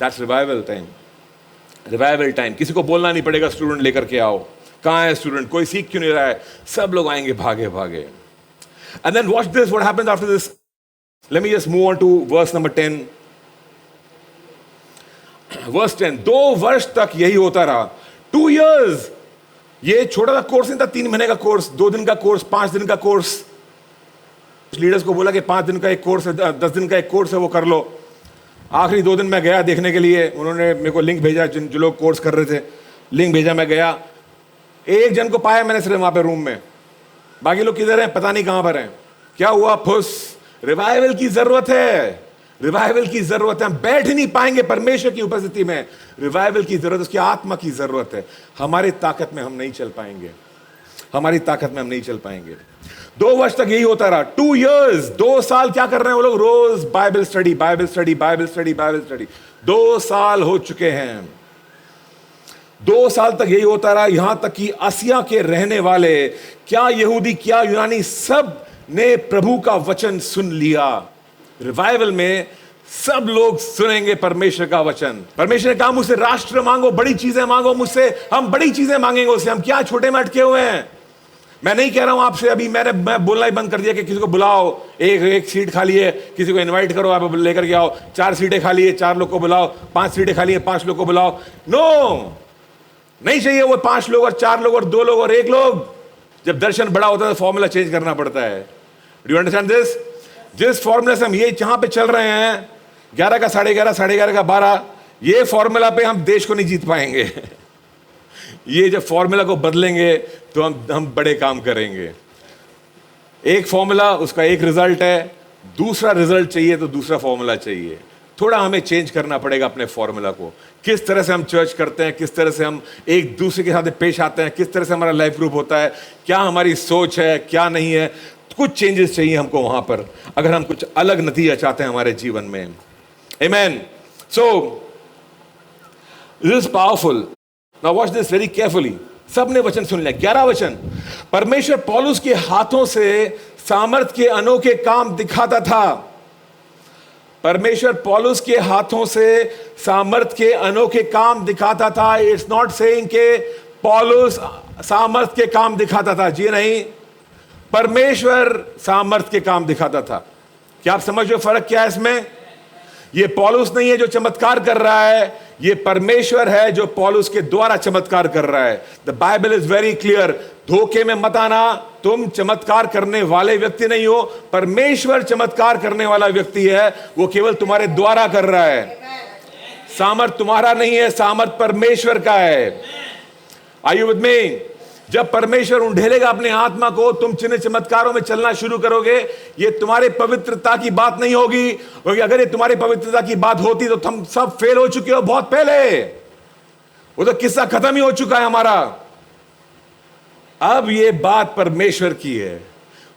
That's revival time. Revival time. किसी को बोलना नहीं पड़ेगा स्टूडेंट लेकर के आओ। कहां है स्टूडेंट? कोई सीख क्यों नहीं रहा है? सब लोग आएंगे भागे भागे। And then watch this, what happens after this. Let me just move on to verse number 10। Verse 10, 2 वर्ष तक यही होता रहा। 2 years। ये छोटा सा कोर्स नहीं था, 3 महीने का कोर्स, 2 दिन का कोर्स, 5 दिन का कोर्स। लीडर्स को बोला कि 5 दिन का एक कोर्स है, 10 दिन का एक कोर्स है, वो कर लो। आखिरी 2 दिन मैं गया देखने के लिए, उन्होंने मेरे को लिंक भेजा, जो लोग कोर्स कर रहे थे, लिंक भेजा, मैं गया। एक जन को पाया मैंने सिर्फ वहां पे रूम में, बाकी लोग किधर हैं पता नहीं कहां पर हैं। क्या हुआ? फुस। रिवाइवल की जरूरत है, रिवाइवल की जरूरत है। हम बैठ ही नहीं पाएंगे परमेश्वर की उपस्थिति में। रिवाइवल की जरूरत, उसकी आत्मा की जरूरत है। हमारी ताकत में हम नहीं चल पाएंगे, हमारी ताकत में हम नहीं चल पाएंगे। 2 वर्ष तक यही होता रहा। 2 years, 2 साल क्या कर रहे हैं वो लोग? रोज Bible study, Bible study, Bible study, Bible study. 2 साल हो चुके हैं। 2 साल तक यही होता रहा, यहां तक कि आसिया के रहने वाले, क्या यहूदी क्या यूनानी, सब ने प्रभु का वचन सुन लिया। रिवाइवल में सब लोग सुनेंगे परमेश्वर का वचन। परमेश्वर ने कहा मुझसे राष्ट्र मांगो, बड़ी चीजें मांगो मुझसे, हम बड़ी चीजें मांगेंगे उससे। हम क्या छोटे में अटके हुए हैं? मैं नहीं कह रहा हूं आपसे, अभी मैं बोलना ही बंद कर दिया कि किसी को बुलाओ, एक सीट खाली है, किसी को इनवाइट करो, आप लेकर के आओ। 4 सीटें खाली है, 4 लोग को बुलाओ। 5 सीटें खाली है, 5 लोग को बुलाओ। नो, नहीं चाहिए वो 5 लोग और 4 लोग और 2 लोग और 1 लोग। जब दर्शन बड़ा होता है तो फॉर्मूला चेंज करना पड़ता है। Do you understand this? जिस फॉर्मूला से हम ये जहां पे चल रहे हैं, 11 का 11:30, 11:30 का 12, ये फॉर्मूला पे हम देश को नहीं जीत पाएंगे। ये जब फॉर्मूला को बदलेंगे तो हम बड़े काम करेंगे। एक फॉर्मूला, उसका एक रिजल्ट है, दूसरा रिजल्ट चाहिए तो दूसरा फॉर्मूला चाहिए। थोड़ा हमें चेंज करना पड़ेगा अपने फॉर्मूला को। किस तरह से हम चर्च करते हैं, किस तरह से हम एक दूसरे के साथ पेश आते हैं, किस तरह से हमारा लाइफ ग्रुप होता है, क्या हमारी सोच है, क्या नहीं है, कुछ चेंजेस चाहिए हमको वहां पर, अगर हम कुछ अलग नतीजा चाहते हैं हमारे जीवन में। Amen. So this is powerful. Now watch this very carefully. सबने वचन सुन लिया। 11 वचन। परमेश्वर पौलुस के हाथों से सामर्थ के अनोखे काम दिखाता था। परमेश्वर पौलुस के हाथों से सामर्थ के अनोखे काम दिखाता था। इट्स नॉट सेइंग के पौलुस सामर्थ के काम दिखाता था, जी नहीं, परमेश्वर सामर्थ के काम दिखाता था। क्या आप समझ रहे हो फर्क क्या है इसमें? ये पौलुस नहीं है जो चमत्कार कर रहा है, ये परमेश्वर है जो पौलुस के द्वारा चमत्कार कर रहा है। The Bible is very clear. धोखे में मत आना, तुम चमत्कार करने वाले व्यक्ति नहीं हो, परमेश्वर चमत्कार करने वाला व्यक्ति है, वो केवल तुम्हारे द्वारा कर रहा है। सामर्थ तुम्हारा नहीं है, सामर्थ परमेश्वर का है। Are you with me? जब परमेश्वर उंडेलेगा अपने आत्मा को, तुम चिन्ह चमत्कारों में चलना शुरू करोगे। ये तुम्हारे पवित्रता की बात नहीं होगी, क्योंकि अगर ये तुम्हारी पवित्रता की बात होती तो तुम सब फेल हो चुके हो बहुत पहले। वो तो किस्सा खत्म ही हो चुका है हमारा। अब ये बात परमेश्वर की है,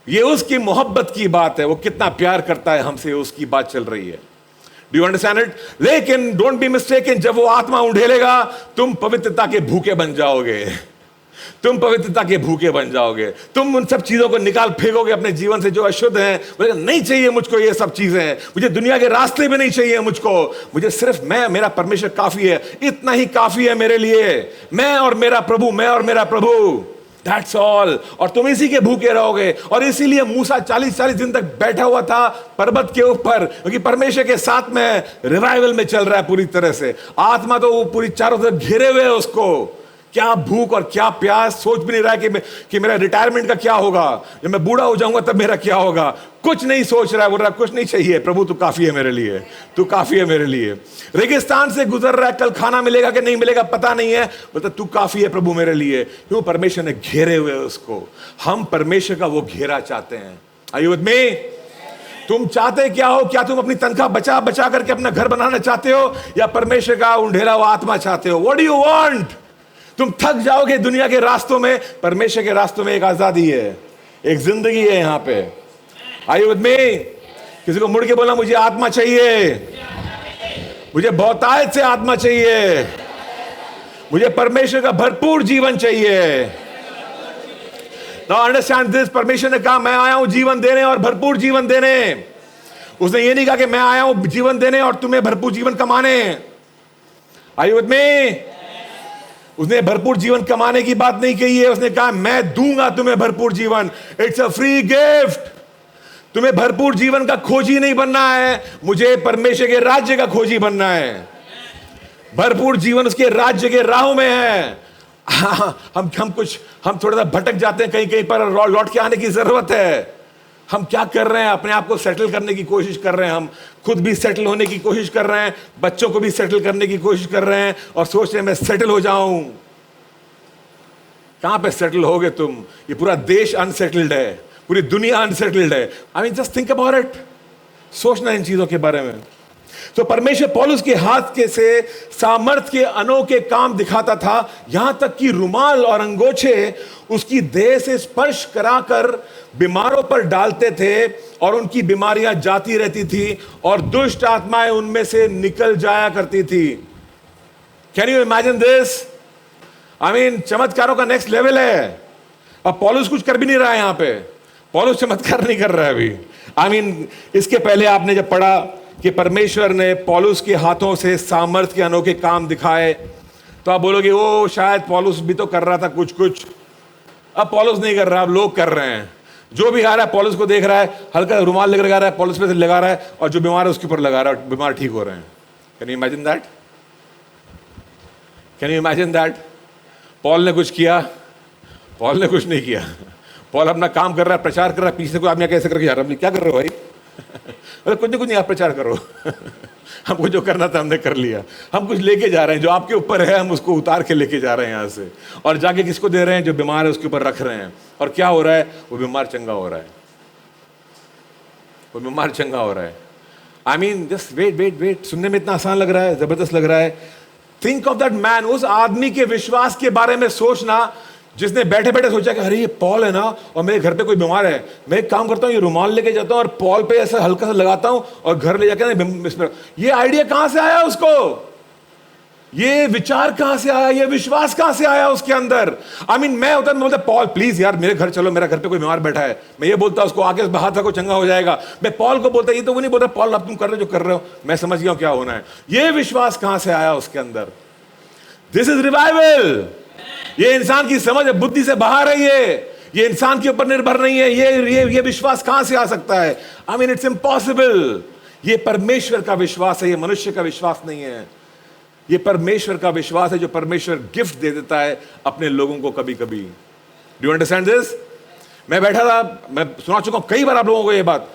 ये उसकी मोहब्बत की बात है, वो कितना प्यार करता है हमसे, उसकी बात चल रही है। Do you understand it? लेकिन डोंट बी मिस्टेकन, जब वो आत्मा उंडेलेगा तुम पवित्रता के भूखे बन जाओगे। तुम पवित्रता के भूखे बन जाओगे। तुम उन सब चीजों को निकाल फेंकोगे अपने जीवन से जो अशुद्ध हैं। बोले नहीं चाहिए मुझको ये सब चीजें, मुझे दुनिया के रास्ते भी नहीं चाहिए मुझको, मुझे सिर्फ मैं, मेरा परमेश्वर काफी है, इतना ही काफी है मेरे लिए, मैं और मेरा प्रभु, मैं और मेरा प्रभु, दैट्स ऑल। और तुम इसी के भूखे रहोगे। और इसीलिए मूसा 40-40 दिन तक बैठा हुआ था पर्वत के ऊपर, क्योंकि परमेश्वर के साथ में रिवाइवल में चल रहा है पूरी तरह से। आत्मा तो पूरी चारों तरफ घेरे हुए है उसको। क्या भूख और क्या प्यास, सोच भी नहीं रहा है कि मेरा रिटायरमेंट का क्या होगा, जब मैं बूढ़ा हो जाऊंगा तब मेरा क्या होगा। कुछ नहीं सोच रहा है, बोल रहा कुछ नहीं चाहिए प्रभु, तू काफी है मेरे लिए, तू काफी है मेरे लिए। रेगिस्तान से गुजर रहा है, कल खाना मिलेगा कि नहीं मिलेगा पता नहीं है, बोलता तू काफी है प्रभु मेरे लिए। क्यों? परमेश्वर ने घेरे हुए उसको। हम परमेश्वर का वो घेरा चाहते हैं। Are you with me? तुम चाहते क्या हो? क्या तुम अपनी तनख्वाह बचा बचा करके अपना घर बनाना चाहते हो, या परमेश्वर का उंडेला हुआ आत्मा चाहते हो? What do you want? तुम थक जाओगे दुनिया के रास्तों में, परमेश्वर के रास्तों में एक आजादी है, एक जिंदगी है यहां पे। Are you with me? किसी को मुड़ के बोला मुझे आत्मा चाहिए, मुझे बहुतायत से आत्मा चाहिए, मुझे परमेश्वर का भरपूर जीवन चाहिए। Now understand this. परमेश्वर ने कहा मैं आया हूं जीवन देने और भरपूर जीवन देने। उसने ये नहीं कहा कि मैं आया हूं जीवन देने और तुम्हें भरपूर जीवन कमाने। Are you with me? उसने भरपूर जीवन कमाने की बात नहीं कही है, उसने कहा मैं दूंगा तुम्हें भरपूर जीवन। It's a free gift. तुम्हें भरपूर जीवन का खोजी नहीं बनना है, मुझे परमेश्वर के राज्य का खोजी बनना है। भरपूर जीवन उसके राज्य के राहों में है। हम थोड़ा सा भटक जाते हैं कहीं कहीं पर, लौट के आने की जरूरत है। हम क्या कर रहे हैं? अपने आप को सेटल करने की कोशिश कर रहे हैं, हम खुद भी सेटल होने की कोशिश कर रहे हैं, बच्चों को भी सेटल करने की कोशिश कर रहे हैं, और सोच रहे हैं मैं सेटल हो जाऊं। कहां पे सेटल होगे तुम? ये पूरा देश अनसेटल्ड है, पूरी दुनिया अनसेटल्ड है। I mean just think about it. सोचना इन चीजों के बारे में। तो परमेश्वर पौलुस के हाथ के से सामर्थ के अनोखे काम दिखाता था, यहां तक कि रुमाल और अंगोछे उसकी देह से स्पर्श कराकर बीमारों पर डालते थे और उनकी बीमारियां जाती रहती थी और दुष्ट आत्माएं उनमें से निकल जाया करती थी। Can you imagine this? चमत्कारों का नेक्स्ट लेवल है। अब पौलुस कुछ कर भी नहीं रहा है यहां पे, पौलुस चमत्कार नहीं कर रहा है अभी। इसके पहले आपने जब पढ़ा कि परमेश्वर ने पौलुस के हाथों से सामर्थ्य के अनोखे काम दिखाए, तो आप बोलोगे ओ शायद पौलुस भी तो कर रहा था कुछ कुछ। अब पौलुस नहीं कर रहा, अब लोग कर रहे हैं। जो भी आ रहा है पौलुस को देख रहा है, हल्का रुमाल लेकर लगा रहा है, पौलुस पे से लगा रहा है, और जो बीमार है उसके ऊपर लगा रहा है, बीमार ठीक हो रहे हैं। Can you imagine that? Can you imagine that? Paul ने कुछ किया? पौल ने कुछ नहीं किया। पौल अपना काम कर रहा है, प्रचार कर रहा है, पीछे को आदमी कैसे करके जा रहा है, क्या कर रहे हो भाई? कुछ नहीं, आप प्रचार करो। हमको जो करना था हमने कर लिया। हम कुछ लेके जा रहे हैं, जो आपके ऊपर है हम उसको उतार के लेके जा रहे हैं यहाँ से, और जाके किसको दे रहे हैं? जो बीमार है उसके ऊपर रख रहे हैं। और क्या हो रहा है? वो बीमार चंगा हो रहा है, वो बीमार चंगा हो रहा है। Just wait. सुनने में इतना आसान लग रहा है, जबरदस्त लग रहा है। थिंक ऑफ दैट मैन, उस आदमी के विश्वास के बारे में सोचना, जिसने बैठे बैठे सोचा कि अरे ये पॉल है ना, और मेरे घर पे कोई बीमार है, मैं एक काम करता हूँ, ये रुमाल लेके जाता हूँ और पॉल पे ऐसा हल्का सा लगाता हूँ और घर ले जाकर। ये आइडिया कहां से आया उसको? ये विचार कहां से आया? ये विश्वास कहां से आया उसके अंदर? मैं होता, मैं बोलता पॉल प्लीज यार मेरे घर चलो, मेरा घर पे कोई बीमार बैठा है, मैं ये बोलता उसको आके हाथ रखो चंगा हो जाएगा। मैं पॉल को बोलता, ये तो वो नहीं बोलता पॉल अब तुम कर रहे हो जो कर रहे हो, मैं समझ गया क्या होना है। ये विश्वास कहां से आया उसके अंदर? This is revival. ये इंसान की समझ बुद्धि से बाहर है, ये इंसान के ऊपर निर्भर नहीं है। ये विश्वास कहां से आ सकता है? It's impossible. ये परमेश्वर का विश्वास है, ये मनुष्य का विश्वास नहीं है। ये परमेश्वर का विश्वास है, जो परमेश्वर गिफ्ट दे देता है अपने लोगों को कभी कभी। Do you understand this? मैं बैठा था, मैं सुना चुका हूं कई बार आप लोगों को ये बात,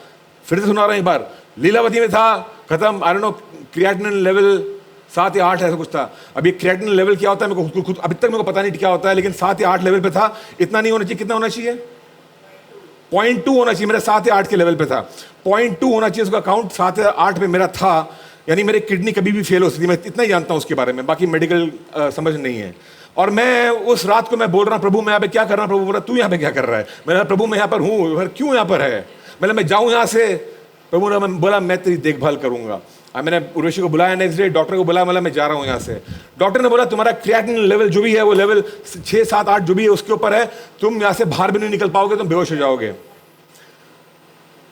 फिर से सुना रहा हूं एक बार। लीलावती में था, खत्म, I don't know creatinine level 7 या 8 ऐसा कुछ था। अभी क्रिएटिनिन लेवल क्या होता है मेरे को खुद अभी तक मेरे को पता नहीं क्या होता है, लेकिन 7 या 8 लेवल पे था। इतना नहीं होना चाहिए, कितना होना चाहिए? 0.2 होना चाहिए। मेरा 7 या 8 के लेवल पे था, 0.2 होना चाहिए उसका काउंट। 7 या 8 पे मेरा था, यानी मेरी किडनी कभी भी फेल हो सकती है। मैं इतना ही जानता हूं उसके बारे में, बाकी मेडिकल समझ नहीं है। और मैं उस रात को मैं बोल रहा हूं प्रभु मैं यहाँ पे क्या कर रहा हूं? प्रभु बोल रहा तू यहाँ पे क्या कर रहा है? मैंने प्रभु मैं यहाँ पर हूँ, क्यों यहाँ पर है? मैं जाऊँ यहाँ से? प्रभु ने बोला मैं तेरी देखभाल करूंगा। मैंने उर्वशी को बुलाया, नेक्स्ट डे डॉक्टर को बुलाया, मैं जा रहा हूं यहां से। डॉक्टर ने बोला तुम्हारा क्रिएटिनिन लेवल जो भी है वो लेवल 6, 7, 8 जो भी है उसके ऊपर है, तुम यहां से बाहर भी नहीं निकल पाओगे, तुम बेहोश हो जाओगे।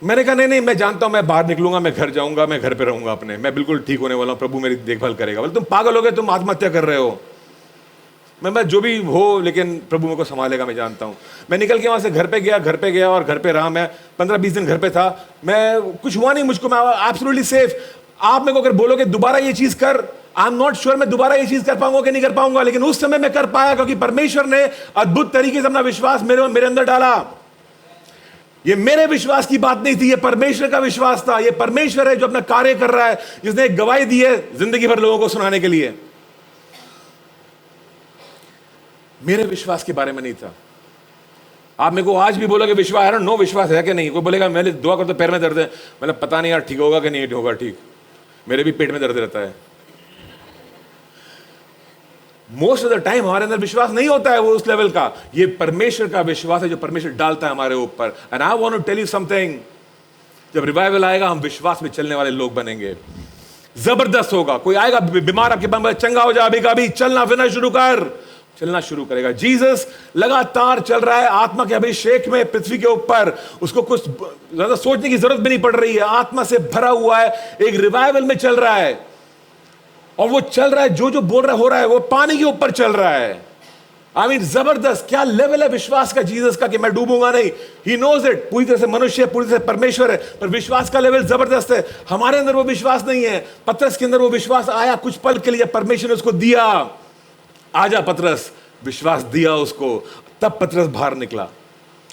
मैंने कहा नहीं मैं जानता हूं, मैं बाहर निकलूंगा, मैं घर जाऊंगा, मैं घर पे रहूंगा अपने, मैं बिल्कुल ठीक होने वाला हूं, प्रभु मेरी देखभाल करेगा। बोले तुम पागल हो गए, तुम आत्महत्या कर रहे हो। मैं जो भी हो, लेकिन प्रभु मेरे को संभालेगा, मैं जानता हूं। मैं निकल के वहां से घर पे गया और घर पे रहा। मैं 15-20 दिन घर पे था, मैं कुछ हुआ नहीं मुझको, मैं एब्सोल्युटली सेफ। आप मेरे को अगर बोलोगे दोबारा ये चीज कर, आई एम नॉट श्योर मैं दोबारा ये चीज कर पाऊंगा कि नहीं कर पाऊंगा, लेकिन उस समय मैं कर पाया क्योंकि परमेश्वर ने अद्भुत तरीके से अपना विश्वास मेरे अंदर डाला। ये मेरे विश्वास की बात नहीं थी, ये परमेश्वर का विश्वास था। ये परमेश्वर है जो अपना कार्य कर रहा है, जिसने एक गवाही दी है जिंदगी भर लोगों को सुनाने के लिए। मेरे विश्वास के बारे में नहीं था। आप मेरे को आज भी बोलोगे विश्वास है ना, नो विश्वास है कि नहीं? कोई बोलेगा मैंने दुआ करता पैर में दर्द है, मतलब पता नहीं यार ठीक होगा कि नहीं होगा। ठीक, मेरे भी पेट में दर्द रहता है। मोस्ट ऑफ द टाइम हमारे अंदर विश्वास नहीं होता है वो उस लेवल का। ये परमेश्वर का विश्वास है जो परमेश्वर डालता है हमारे ऊपर। And I want to tell you something, जब रिवाइवल आएगा हम विश्वास में चलने वाले लोग बनेंगे। जबरदस्त होगा। कोई आएगा बीमार आपके पास, चंगा हो जा, अभी का अभी चलना फिरना शुरू कर, चलना शुरू करेगा। जीसस लगातार चल रहा है आत्मा के अभिषेक में पृथ्वी के ऊपर। उसको कुछ ज्यादा सोचने की जरूरत भी नहीं पड़ रही है, आत्मा से भरा हुआ है, एक रिवाइवल में चल रहा है। और वो चल रहा है, जो बोल रहा हो रहा है वो पानी के ऊपर चल रहा है। जबरदस्त। क्या लेवल है विश्वास का जीसस का कि मैं डूबूंगा नहीं। He knows it. पूरी तरह से मनुष्य है, पूरी तरह से परमेश्वर है, पर विश्वास का लेवल जबरदस्त है। हमारे अंदर वो विश्वास नहीं है। पतरस के अंदर वो विश्वास आया कुछ पल के लिए, परमेश्वर ने उसको दिया। आजा पतरस, विश्वास दिया उसको, तब पतरस बाहर निकला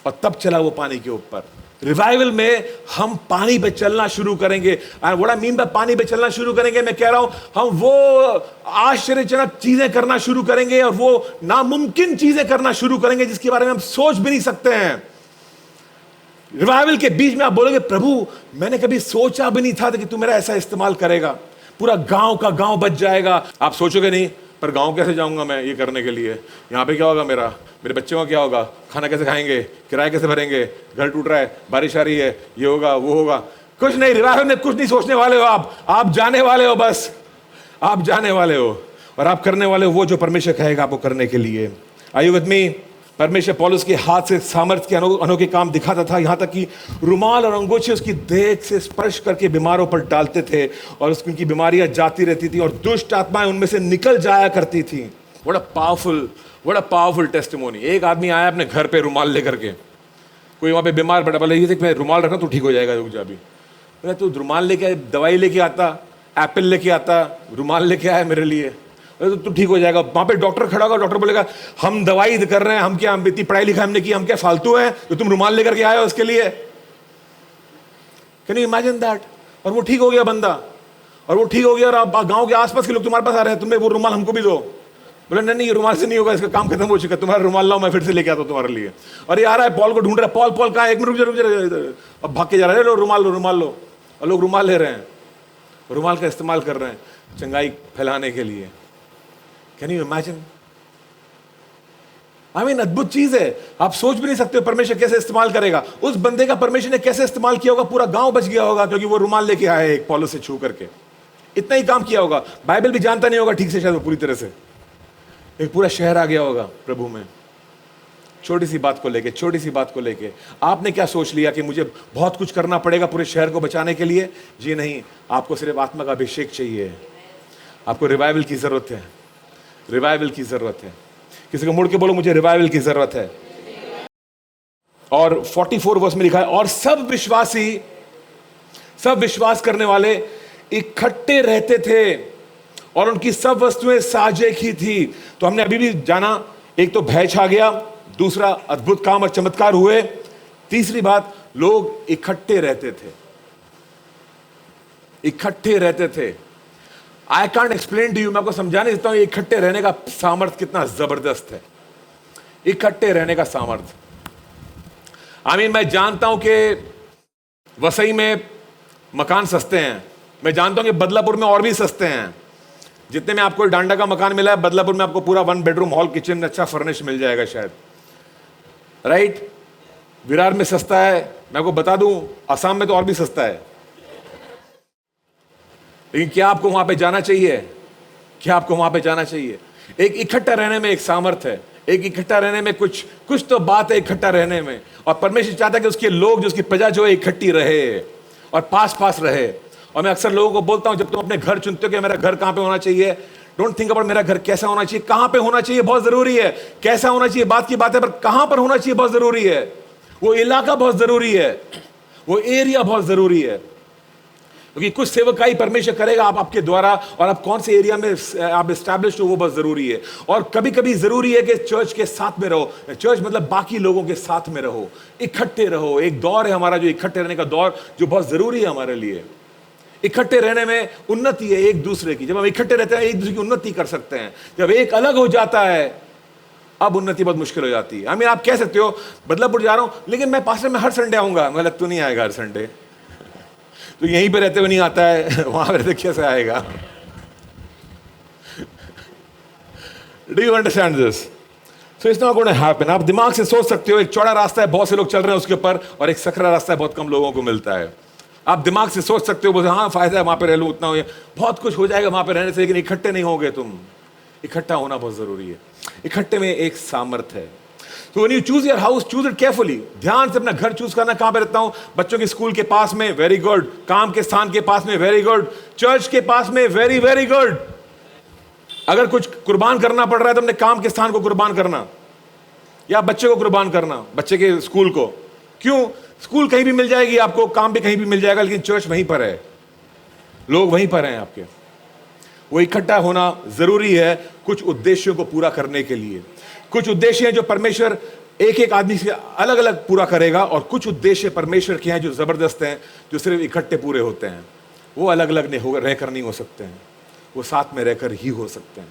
और तब चला वो पानी के ऊपर। रिवाइवल में हम पानी पे चलना शुरू करेंगे। व्हाट आई मीन बाय पानी पे चलना शुरू करेंगे, मैं कह रहा हूं हम वो आश्चर्यजनक चीजें करना शुरू करेंगे और वो नामुमकिन चीजें करना शुरू करेंगे जिसके बारे में हम सोच भी नहीं सकते हैं। रिवाइवल के बीच में आप बोलोगे प्रभु मैंने कभी सोचा भी नहीं था कि तू मेरा ऐसा इस्तेमाल करेगा, पूरा गांव का गांव बच जाएगा। आप सोचोगे नहीं, पर गांव कैसे जाऊंगा मैं ये करने के लिए? यहाँ पे क्या होगा मेरे बच्चों का क्या होगा? खाना कैसे खाएंगे? किराया कैसे भरेंगे? घर टूट रहा है, बारिश आ रही है, ये होगा वो होगा। कुछ नहीं, रिवाइवल में कुछ नहीं सोचने वाले हो आप जाने वाले हो, बस आप जाने वाले हो। और आप करने वाले हो वो जो परमेश्वर कहेगा आपको करने के लिए। Are you with me? परमेश्वर पौलुस के हाथ से सामर्थ्य के अनोखे काम दिखाता था, यहां तक कि रुमाल और अंगोछे उसकी देह से स्पर्श करके बीमारों पर डालते थे और उनकी बीमारियां जाती रहती थी और दुष्ट आत्माएं उनमें से निकल जाया करती थी। What a powerful testimony. एक आदमी आया अपने घर पे रुमाल लेकर के, कोई वहां पे बीमार पड़ा, बोला ये देख मैं रुमाल रखना तो ठीक हो जाएगा, रुक जा अभी। बोला तू रुमाल लेके आया, दवाई लेके आता, एप्पल लेके आता, रुमाल लेके आया मेरे लिए, तो तू ठीक हो जाएगा। वहां पे डॉक्टर खड़ा होगा, डॉक्टर बोलेगा हम दवाई कर रहे हैं, हम क्या, हम इतनी पढ़ाई लिखाई हमने की, हम क्या फालतू है तो तुम रुमाल लेकर के आए हो उसके लिए? Can you imagine that? और वो ठीक हो गया बंदा, और वो ठीक हो गया, और आप गांव के आसपास के लोग तुम्हारे पास आ रहे हैं, तुम्हें वो रुमाल हमको भी दो। बोले नहीं ये रुमाल से नहीं होगा, इसका काम खत्म हो चुका, तुम्हारा रुमाल लाओ मैं फिर से लेके आता हूं तुम्हारे लिए। और ये आ रहा है, पॉल को ढूंढ रहा है, पॉल पॉल कहाँ है, एक मिनट रुक जा, अब भाग के जा रहा है, लो रुमाल लो रुमाल लो, और लोग रुमाल ले रहे हैं, रुमाल का इस्तेमाल कर रहे हैं चंगाई फैलाने के लिए। Can you imagine? I mean अद्भुत चीज है, आप सोच भी नहीं सकते हो परमेश्वर कैसे इस्तेमाल करेगा। उस बंदे का परमेश्वर ने कैसे इस्तेमाल किया होगा, पूरा गांव बच गया होगा क्योंकि वो रुमाल लेके आया एक पौलुस से छू करके, इतना ही काम किया होगा। बाइबल भी जानता नहीं होगा ठीक से शायद वो पूरी तरह से, एक पूरा शहर आ गया होगा प्रभु में। छोटी सी बात को लेके आपने क्या सोच लिया कि मुझे बहुत कुछ करना पड़ेगा पूरे शहर को बचाने के लिए? जी नहीं, आपको सिर्फ आत्मा का अभिषेक चाहिए, आपको रिवाइवल की जरूरत है, रिवाइवल की जरूरत है। किसी को मुड़ के बोलो मुझे रिवाइवल की जरूरत है। और 44 वर्ष में लिखा है, और सब विश्वास करने वाले इकट्ठे रहते थे और उनकी सब वस्तुएं साझे की थी। तो हमने अभी भी जाना, एक तो भय छा गया, दूसरा अद्भुत काम और चमत्कार हुए, तीसरी बात लोग इकट्ठे रहते थे। I can't explain to you, मैं आपको समझा नहीं सकता हूं इकट्ठे रहने का सामर्थ्य कितना जबरदस्त है, इकट्ठे रहने का सामर्थ्य। मैं जानता हूं कि वसई में मकान सस्ते हैं, मैं जानता हूं कि बदलापुर में और भी सस्ते हैं। जितने में आपको डांडा का मकान मिला है, बदलापुर में आपको पूरा 1 बेडरूम हॉल किचन अच्छा फर्निश मिल जाएगा शायद, राइट? विरार में सस्ता है, मैं आपको बता दूं असम में तो और भी सस्ता है। लेकिन क्या आपको वहां पे जाना चाहिए? एक इकट्ठा रहने में एक सामर्थ है, एक इकट्ठा रहने में कुछ तो बात है इकट्ठा रहने में। और परमेश्वर चाहता है कि उसके लोग, जो उसकी प्रजा जो है इकट्ठी रहे और पास रहे। और मैं अक्सर लोगों को बोलता हूं, जब तुम अपने घर चुनते हो कि मेरा घर कहां पे होना चाहिए, डोंट थिंक अबाउट मेरा घर कैसा होना चाहिए, कहां पे होना चाहिए बहुत जरूरी है। कैसा होना चाहिए बात की बात है, पर कहां पर होना चाहिए बहुत जरूरी है। वो इलाका बहुत जरूरी है, वो एरिया बहुत जरूरी है, क्योंकि कुछ सेवकाई परमेश्वर करेगा आपके द्वारा, और आप कौन से एरिया में आप एस्टैब्लिश हो वो बहुत जरूरी है। और कभी कभी जरूरी है कि चर्च के साथ में रहो, चर्च मतलब बाकी लोगों के साथ में रहो, इकट्ठे रहो। एक दौर है हमारा जो इकट्ठे रहने का दौर, जो बहुत जरूरी है हमारे लिए। इकट्ठे रहने में उन्नति है एक दूसरे की, जब हम इकट्ठे रहते हैं एक दूसरे की उन्नति कर सकते हैं। जब एक अलग हो जाता है अब उन्नति बहुत मुश्किल हो जाती है। आप कह सकते हो बदलापुर जा रहा हूं, लेकिन मैं पास्टर में हर संडे आऊंगा, मतलब तू नहीं आएगा हर संडे, तो यहीं पे रहते हुए नहीं आता है, वहां रहते कैसे आएगा? Do you understand this? So it's not going to happen. आप दिमाग से सोच सकते हो, एक चौड़ा रास्ता है, बहुत से लोग चल रहे हैं उसके ऊपर, और एक सकरा रास्ता है, बहुत कम लोगों को मिलता है। आप दिमाग से सोच सकते हो, बोलते हाँ फायदा है वहां पे रह लूं, उतना हो, बहुत कुछ हो जाएगा वहां पे रहने से, लेकिन इकट्ठे नहीं होगे तुम। इकट्ठा होना बहुत जरूरी है, इकट्ठे में एक सामर्थ्य है। तो when you choose your house, choose it carefully, ध्यान से अपना घर चूज करना। कहां पे रहता हूं? बच्चों के स्कूल के पास में, वेरी गुड। काम के स्थान के पास में, वेरी गुड। चर्च के पास में, वेरी वेरी गुड। अगर कुछ कुर्बान करना पड़ रहा है तो अपने काम के स्थान को कुर्बान करना, या बच्चे को कुर्बान करना, बच्चे के स्कूल को। क्यों? स्कूल कहीं भी मिल जाएगी आपको, काम भी कहीं भी मिल जाएगा, लेकिन चर्च वहीं पर है, लोग वहीं पर हैं आपके। वो इकट्ठा होना जरूरी है कुछ उद्देश्यों को पूरा करने के लिए। कुछ उद्देश्य हैं जो परमेश्वर एक एक आदमी से अलग अलग पूरा करेगा, और कुछ उद्देश्य परमेश्वर के हैं जो जबरदस्त हैं, जो सिर्फ इकट्ठे पूरे होते हैं। वो अलग अलग रहकर नहीं हो सकते हैं, वो साथ में रहकर ही हो सकते हैं।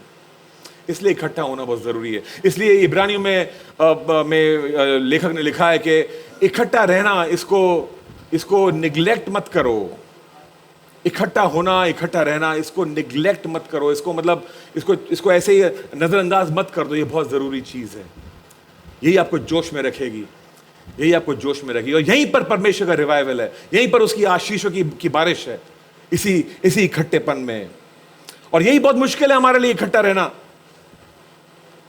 इसलिए इकट्ठा होना बहुत जरूरी है। इसलिए इब्रानियों में लेखक ने लिखा है कि इकट्ठा रहना, इसको निग्लेक्ट मत करो। इकट्ठा होना, इकट्ठा रहना, इसको निग्लेक्ट मत करो, इसको ऐसे ही नजरअंदाज मत कर दो। ये बहुत जरूरी चीज है, यही आपको जोश में रखेगी, और यहीं पर परमेश्वर का रिवाइवल है, यहीं पर उसकी आशीषों की बारिश है, इसी इकट्ठेपन में। और यही बहुत मुश्किल है हमारे लिए, इकट्ठा रहना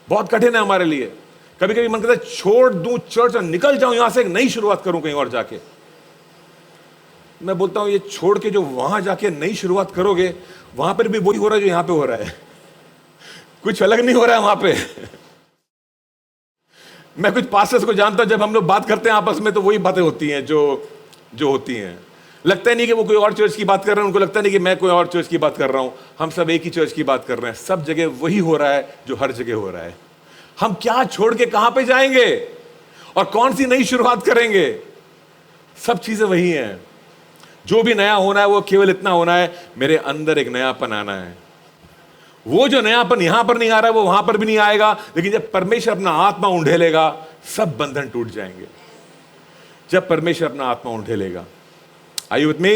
बहुत कठिन है हमारे लिए। कभी कभी मन करता है छोड़ दूं चर्च और निकल जाऊं यहां से, एक नई शुरुआत करूं कहीं और जाके। मैं बोलता हूं ये छोड़ के जो वहां जाके नई शुरुआत करोगे, वहां पर भी वही हो रहा है जो यहां पे हो रहा है, कुछ अलग नहीं हो रहा है वहां पे। मैं कुछ पास्टर्स को जानता हूं, जब हम लोग बात करते हैं आपस में तो वही बातें होती हैं जो होती हैं। लगता ही नहीं कि वो कोई और चर्च की बात कर रहे हैं, उनको लगता नहीं कि मैं कोई और चर्च की बात कर रहा हूं। हम सब एक ही चर्च की बात कर रहे हैं। सब जगह वही हो रहा है जो हर जगह हो रहा है। हम क्या छोड़ के कहां पे जाएंगे और कौन सी नई शुरुआत करेंगे? सब चीजें वही हैं। जो भी नया होना है वो केवल इतना होना है, मेरे अंदर एक नयापन आना है। वो जो नयापन यहां पर नहीं आ रहा है वो वहां पर भी नहीं आएगा। लेकिन जब परमेश्वर अपना आत्मा उंडेलेगा, सब बंधन टूट जाएंगे। जब परमेश्वर अपना आत्मा उंडेलेगा। Are you with me?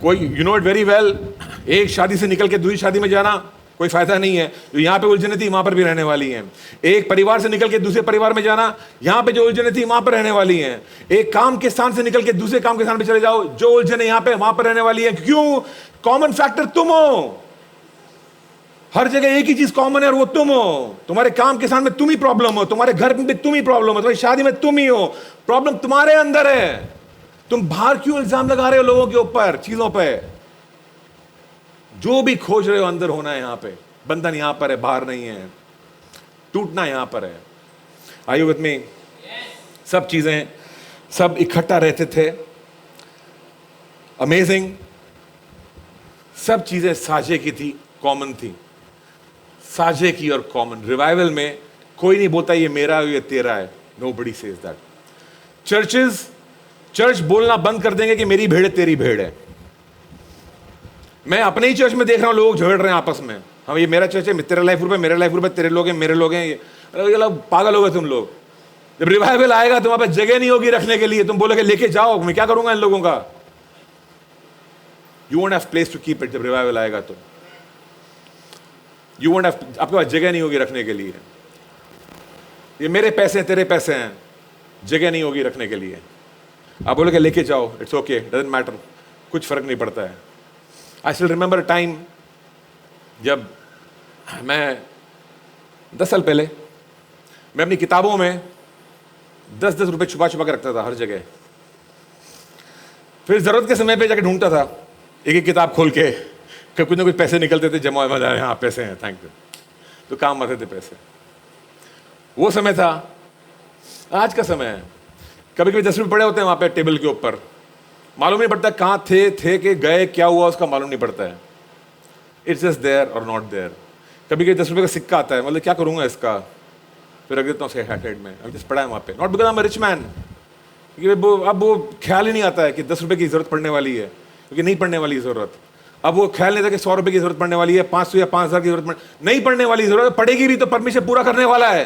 कोई you know it very well, एक शादी से निकल के दूसरी शादी में जाना कोई फायदा नहीं है। जो यहां पे उलझने थी वहां पर भी रहने वाली हैं। एक परिवार से निकल के दूसरे परिवार में जाना, यहां पे जो उलझने थी वहां पर रहने वाली हैं। एक काम के स्थान से निकल के दूसरे काम के स्थान पे चले जाओ, जो उलझने यहां पे वहां पर रहने वाली है। क्यों? कॉमन फैक्टर तुम हो। हर जगह एक ही चीज कॉमन है और वो तुम हो। तुम्हारे काम के स्थान में तुम ही प्रॉब्लम हो, तुम्हारे घर में भी तुम ही प्रॉब्लम हो, तुम्हारी शादी में तुम ही हो। प्रॉब्लम तुम्हारे अंदर है। तुम बाहर क्यों इल्जाम लगा रहे हो लोगों के ऊपर, चीजों पे? जो भी खोज रहे हो अंदर होना है। यहां पे बंधन यहां पर है, बाहर नहीं है। टूटना यहां पर है। Are you with me? सब चीजें सब इकट्ठा रहते थे। अमेजिंग। सब चीजें साझे की थी, कॉमन थी, साझे की और कॉमन। रिवाइवल में कोई नहीं बोलता ये मेरा है ये तेरा है। Nobody says that. चर्च बोलना बंद कर देंगे कि मेरी भेड़ है तेरी भेड़ है। मैं अपने ही चर्च में देख रहा हूं लोग झगड़ रहे हैं आपस में। हाँ ये मेरा चर्च है, तेरा लाइफ ग्रुप है, मेरा लाइफ ग्रुप है, तेरे लोग हैं, मेरे लोग हैं। ये लोग पागल हो गए तुम लोग। जब रिवाइवल आएगा तुम्हारे पास जगह नहीं होगी रखने के लिए। तुम बोलोगे लेके जाओ, मैं क्या करूंगा इन लोगों का? You won't have place to keep it. जब रिवाइवल आएगा तो यू वोंट हैव, आपके पास जगह नहीं होगी रखने के लिए। ये मेरे पैसे हैं, तेरे पैसे हैं, जगह नहीं होगी रखने के लिए। आप बोलोगे लेके जाओ, इट्स ओके, डजंट मैटर, कुछ फर्क नहीं पड़ता है। आई स्टिल रिमेंबर टाइम जब मैं 10 साल पहले मैं अपनी किताबों में 10-10 रुपए छुपा छुपा के रखता था हर जगह। फिर जरूरत के समय पे जाके ढूंढता था एक एक किताब खोल के, कुछ ना कुछ पैसे निकलते थे जमा हो जाए। हाँ पैसे हैं, थैंक यू। तो काम आते थे पैसे। वो समय था। आज का समय है। कभी कभी 10 रुपये पड़े होते हैं वहां पे टेबल के ऊपर, मालूम नहीं पड़ता कहाँ थे कि गए, क्या हुआ उसका मालूम नहीं पड़ता है। इट्स जस्ट देयर और नॉट देयर। कभी कभी 10 रुपये का सिक्का आता है, मतलब क्या करूंगा इसका, फिर रख देता हूँ हेड में। अब जस्ट पड़ा है वहाँ पे, not because I am rich man, क्योंकि अब वो ख्याल ही नहीं आता है कि 10 रुपये की जरूरत पड़ने वाली है, क्योंकि नहीं पड़ने वाली जरूरत। अब वो ख्याल नहीं था कि 100 रुपये की जरूरत पड़ने वाली है, 500 या 5000 की जरूरत नहीं पड़ने वाली। जरूरत पड़ेगी भी तो परमेश्वर पूरा करने वाला है।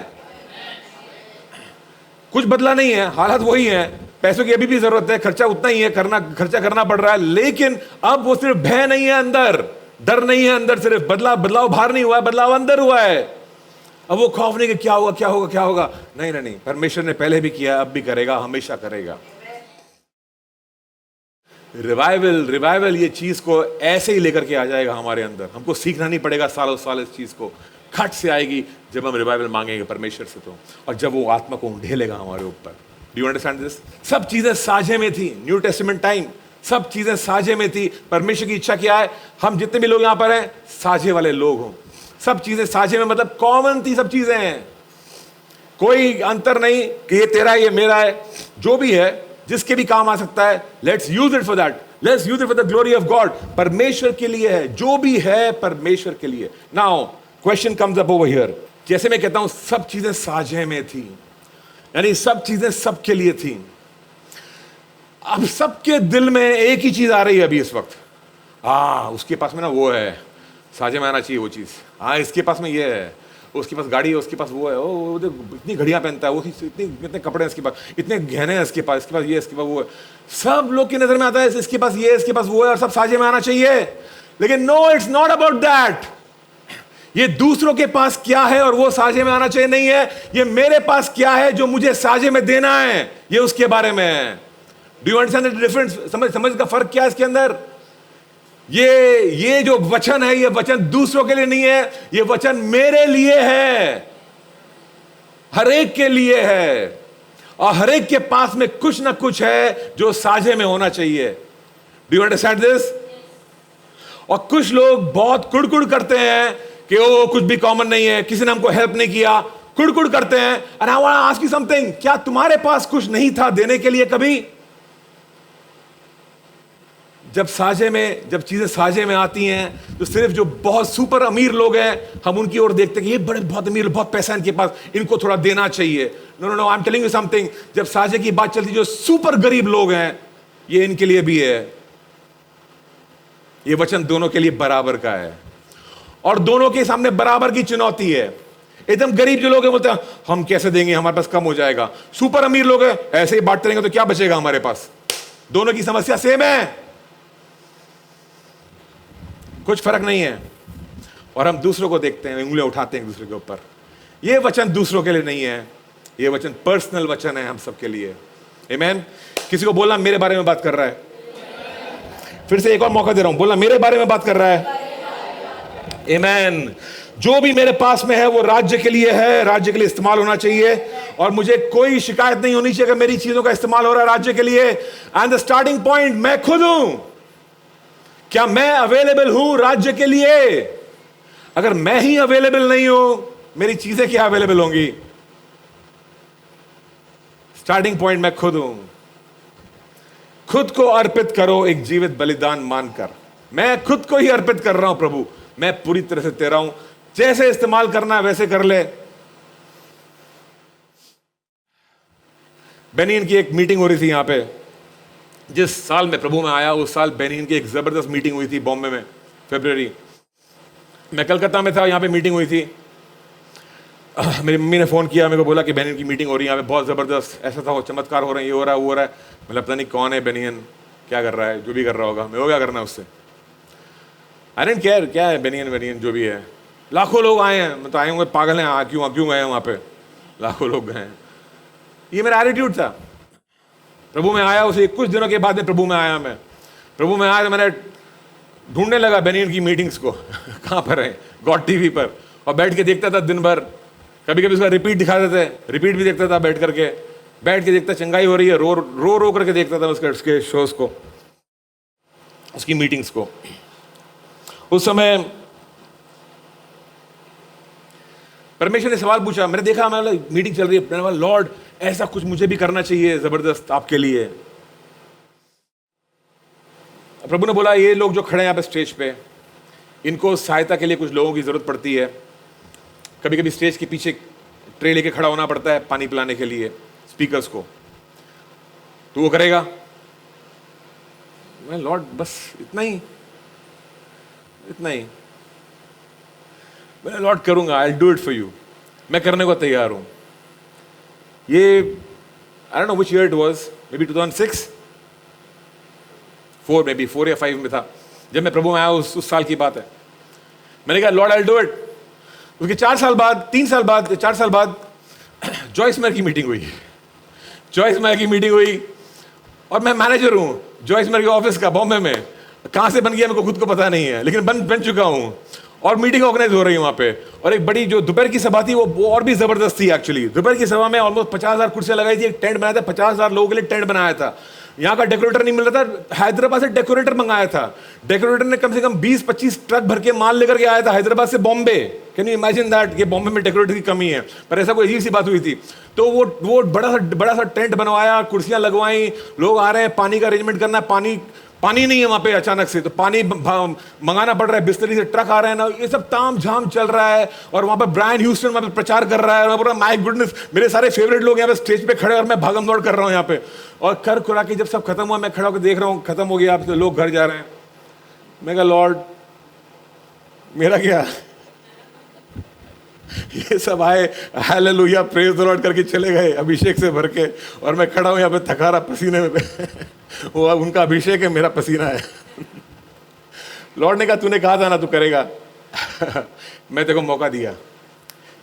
कुछ बदला नहीं है, हालात वही है। पैसों की अभी भी जरूरत है, खर्चा उतना ही है, खर्चा करना पड़ रहा है। लेकिन अब वो सिर्फ भय नहीं है अंदर, डर नहीं है अंदर, सिर्फ बदलाव बाहर नहीं हुआ है, बदलाव अंदर हुआ है। अब वो खौफ नहीं कि क्या होगा क्या होगा क्या होगा। नहीं, परमेश्वर ने पहले भी किया, अब भी करेगा, हमेशा करेगा। रिवाइवल ये चीज को ऐसे ही लेकर के आ जाएगा हमारे अंदर। हमको सीखना नहीं पड़ेगा सालों साल इस चीज को। खट से आएगी जब हम रिवाइवल मांगेंगे परमेश्वर से तो, और जब वो आत्मा को ढेलेगा हमारे ऊपर। Do you understand this? सब चीजें साझे में थी। न्यू टेस्टामेंट टाइम सब चीजें साझे में थी। परमेश्वर की इच्छा क्या है? हम जितने भी लोग यहां पर हैं साझे वाले लोग हों। सब चीजें साझे में, मतलब कॉमन थी सब चीजें हैं। कोई अंतर नहीं कि ये तेरा है ये मेरा है। जो भी है जिसके भी काम आ सकता है, let's use it for that, let's use it for the glory of God. परमेश्वर के लिए है, जो भी है परमेश्वर के लिए। Now question comes up over here. जैसे मैं कहता हूं सब चीजें साझे में थी, यानी सब चीजें सबके लिए थी। अब सबके दिल में एक ही चीज आ रही है अभी इस वक्त, उसके पास में ना वो है, साझे में आना चाहिए वो चीज। इसके पास में ये है, उसके पास गाड़ी है, उसके पास वो है, वो इतनी घड़ियां पहनता है, वो इतने कपड़े हैं इसके पास, इतने गहने हैं इसके पास ये, इसके पास वो है। सब लोग की नजर में आता है इसके पास ये, इसके पास वो है, और सब साझे में आना चाहिए। लेकिन no, it's not about that. ये दूसरों के पास क्या है और वो साझे में आना चाहिए नहीं है। ये मेरे पास क्या है जो मुझे साझे में देना है, ये उसके बारे में है। Do you understand the difference? समझ का फर्क क्या है इसके अंदर? ये जो वचन है, ये वचन दूसरों के लिए नहीं है, ये वचन मेरे लिए है, हर एक के लिए है। और हर एक के पास में कुछ ना कुछ है जो साझे में होना चाहिए। Do you understand this? और कुछ लोग बहुत कुड़कुड़ करते हैं कि ओ कुछ भी कॉमन नहीं है, किसी ने हमको हेल्प नहीं किया, कुड़कुड़ करते हैं। And I want to ask you something, क्या तुम्हारे पास कुछ नहीं था देने के लिए कभी? जब चीजें साझे में आती हैं तो सिर्फ जो बहुत सुपर अमीर लोग हैं हम उनकी ओर देखते हैं कि ये बड़े बहुत अमीर, बहुत पैसा इनके पास, इनको थोड़ा देना चाहिए। No no no, I am telling you something, जब साझे की बात चलती है, जो सुपर गरीब लोग हैं ये इनके लिए भी है। ये वचन दोनों के लिए बराबर का है और दोनों के सामने बराबर की चुनौती है। एकदम गरीब जो लोग हैं बोलते हैं हम कैसे देंगे, हमारे पास कम हो जाएगा। सुपर अमीर लोग हैं ऐसे ही बांटते रहेंगे तो क्या बचेगा हमारे पास। दोनों की समस्या सेम है, कुछ फर्क नहीं है। और हम दूसरों को देखते हैं, उंगलियां उठाते हैं एक दूसरे के ऊपर। यह वचन दूसरों के लिए नहीं है, यह वचन पर्सनल वचन है हम सबके लिए। आमीन। किसी को बोलना मेरे बारे में बात कर रहा है। फिर से एक और मौका दे रहा हूं, बोलना मेरे बारे में बात कर रहा है। आमीन। जो भी मेरे पास में है वो राज्य के लिए है, राज्य के लिए इस्तेमाल होना चाहिए और मुझे कोई शिकायत नहीं होनी चाहिए कि मेरी चीजों का इस्तेमाल हो रहा है राज्य के लिए। एंड द स्टार्टिंग पॉइंट मैं खुद हूं। क्या मैं अवेलेबल हूं राज्य के लिए? अगर मैं ही अवेलेबल नहीं हूं, मेरी चीजें क्या अवेलेबल होंगी? स्टार्टिंग पॉइंट मैं खुद हूं। खुद को अर्पित करो एक जीवित बलिदान मानकर। मैं खुद को ही अर्पित कर रहा हूं प्रभु, मैं पूरी तरह से तेरा हूं, जैसे इस्तेमाल करना है वैसे कर ले। बेनियन की एक मीटिंग हो रही थी यहां पे। जिस साल में प्रभु में आया उस साल बेनियन की एक जबरदस्त मीटिंग हुई थी बॉम्बे में, फरवरी। मैं कलकत्ता में था, यहां पे मीटिंग हुई थी। मेरी मम्मी ने फोन किया, मेरे को बोला कि बेनियन की मीटिंग हो रही है यहाँ पे, बहुत जबरदस्त, ऐसा था, चमत्कार हो रहे हैं, ये हो रहा है, वो हो रहा है। मतलब पता नहीं कौन है बेनियन, क्या कर रहा है, जो भी कर रहा होगा, मेरे को क्या करना है उससे। आई डोंट केयर क्या है बेनियन जो भी है। लाखों लोग आए हैं, मैं तो आए होंगे पागल हैं, क्यों गए हैं वहाँ पे, लाखों लोग गए हैं। ये मेरा एटीट्यूड था। प्रभु में आया, उसे कुछ दिनों के बाद में प्रभु में आया। मैं प्रभु में आया तो मैंने ढूंढने लगा बेनियन की मीटिंग्स को कहाँ पर है, गॉड टीवी पर, और बैठ के देखता था दिन भर। कभी कभी उसका रिपीट दिखाते थे, रिपीट भी देखता था, बैठ के देखता, चंगाई हो रही है, रो करके देखता था उसके शोज को, उसकी मीटिंग्स को। उस समय परमेश्वर ने सवाल पूछा, मैंने देखा, मैं मीटिंग चल रही है, मैंने बोला लॉर्ड ऐसा कुछ मुझे भी करना चाहिए जबरदस्त आपके लिए। प्रभु ने बोला ये लोग जो खड़े हैं यहाँ पे स्टेज पे, इनको सहायता के लिए कुछ लोगों की जरूरत पड़ती है। कभी कभी स्टेज के पीछे ट्रे लेके खड़ा होना पड़ता है पानी पिलाने के लिए स्पीकर्स को, तो वो करेगा। मैं लॉर्ड बस इतना ही मैं लॉर्ड करूंगा, I do it for you, मैं करने को तैयार हूं। ये I don't know which year it was, may be 2006 4 may be 4 या 5 में था जब मैं प्रभु में आया। उस साल की बात है। मैंने कहा लॉर्ड आई डू इट। उसके 4 साल बाद जॉइस मेयर की मीटिंग हुई और मैं मैनेजर हूं जॉइस मेयर के ऑफिस का बॉम्बे में। कहां से बन गया मेरे को खुद को पता नहीं है, लेकिन बन चुका हूं और मीटिंग ऑर्गेनाइज हो रही है वहां पे। और एक बड़ी जो दोपहर की सभा थी वो और भी जबरदस्त थी एक्चुअली। दोपहर की सभा में ऑलमोस्ट 50,000 कुर्सियां लगाई थी, एक टेंट बनाया था, 50,000 लोगों के लिए टेंट बनाया था। यहाँ का डेकोरेटर नहीं मिल रहा था, हैदराबाद से डेकोरेटर मंगाया था। डेकोरेटर ने कम से कम 20-25 ट्रक भर के माल लेकर के आया था हैदराबाद से Bombay. Can you imagine that, ये बॉम्बे में डेकोरेटर की कमी है, पर ऐसा कोई अजीब सी बात हुई थी। तो वो बड़ा सा टेंट बनवाया, कुर्सियां लगवाई, लोग आ रहे हैं, पानी का अरेंजमेंट करना है, पानी नहीं है वहां पे अचानक से, तो पानी मंगाना पड़ रहा है, बिस्लरी से ट्रक आ रहे हैं ना, ये सब ताम झाम चल रहा है। और वहां पे ब्रायन ह्यूस्टन वहां पे प्रचार कर रहा है और बोला माय गुडनेस, मेरे सारे फेवरेट लोग यहाँ पे स्टेज पे खड़े और मैं भागम दौड़ कर रहा हूँ यहाँ पे। और कर कुरा के जब सब खत्म हुआ, मैं खड़ा होकर देख रहा हूँ खत्म हो गया, अब तो लोग घर जा रहे हैं। मैं कहा लॉर्ड मेरा क्या, ये सब आए हालेलुया प्रेज द लॉर्ड करके चले गए अभिषेक से भर के, और मैं खड़ा हूं यहाँ पे थका रहा पसीने में वो उनका अभिषेक है, मेरा पसीना है। लॉर्ड ने कहा तूने कहा था ना तू करेगा मैं तेरे को मौका दिया।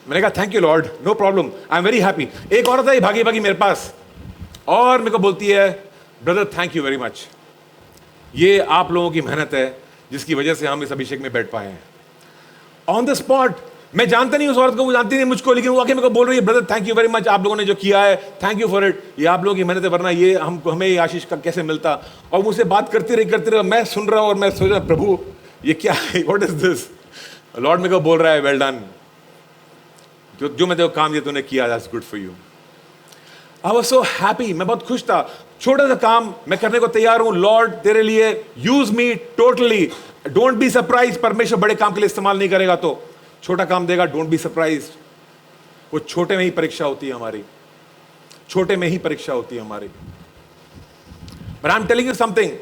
मैंने कहा thank you Lord, no problem, I am very happy. एक औरत आई भागी मेरे पास और मेरे को बोलती है brother thank you very much, ये आप लोगों की मेहनत है जिसकी वजह से हम इस अभिषेक में बैठ पाए हैं। ऑन द स्पॉट, मैं जानता नहीं उस औरत को, वो जानती नहीं मुझको, लेकिन वो आके मेरे को बोल रही है, brother thank you very much, आप लोगों ने जो किया है, थैंक यू फॉर इट, ये आप लोगों की मेहनत है, वरना ये हमें ये आशीष का कैसे मिलता। और मुझसे बात करती रही, मैं सुन रहा हूँ और मैं सोच रहा, प्रभु ये क्या है, व्हाट इज दिस। लॉर्ड मेरे को बोल रहा है, वेल डन, जो मैं तेरे को काम दिया तूने किया, that's good for you. I was so happy, मैं बहुत खुश था। छोटा सा काम मैं करने को तैयार हूं, लॉर्ड तेरे लिए, use me totally, don't be surprise. परमेश्वर बड़े काम के लिए इस्तेमाल नहीं करेगा तो छोटा काम देगा, डोंट बी सरप्राइज। वो छोटे में ही परीक्षा होती है हमारी, छोटे में ही परीक्षा होती है हमारी। But I am telling you something,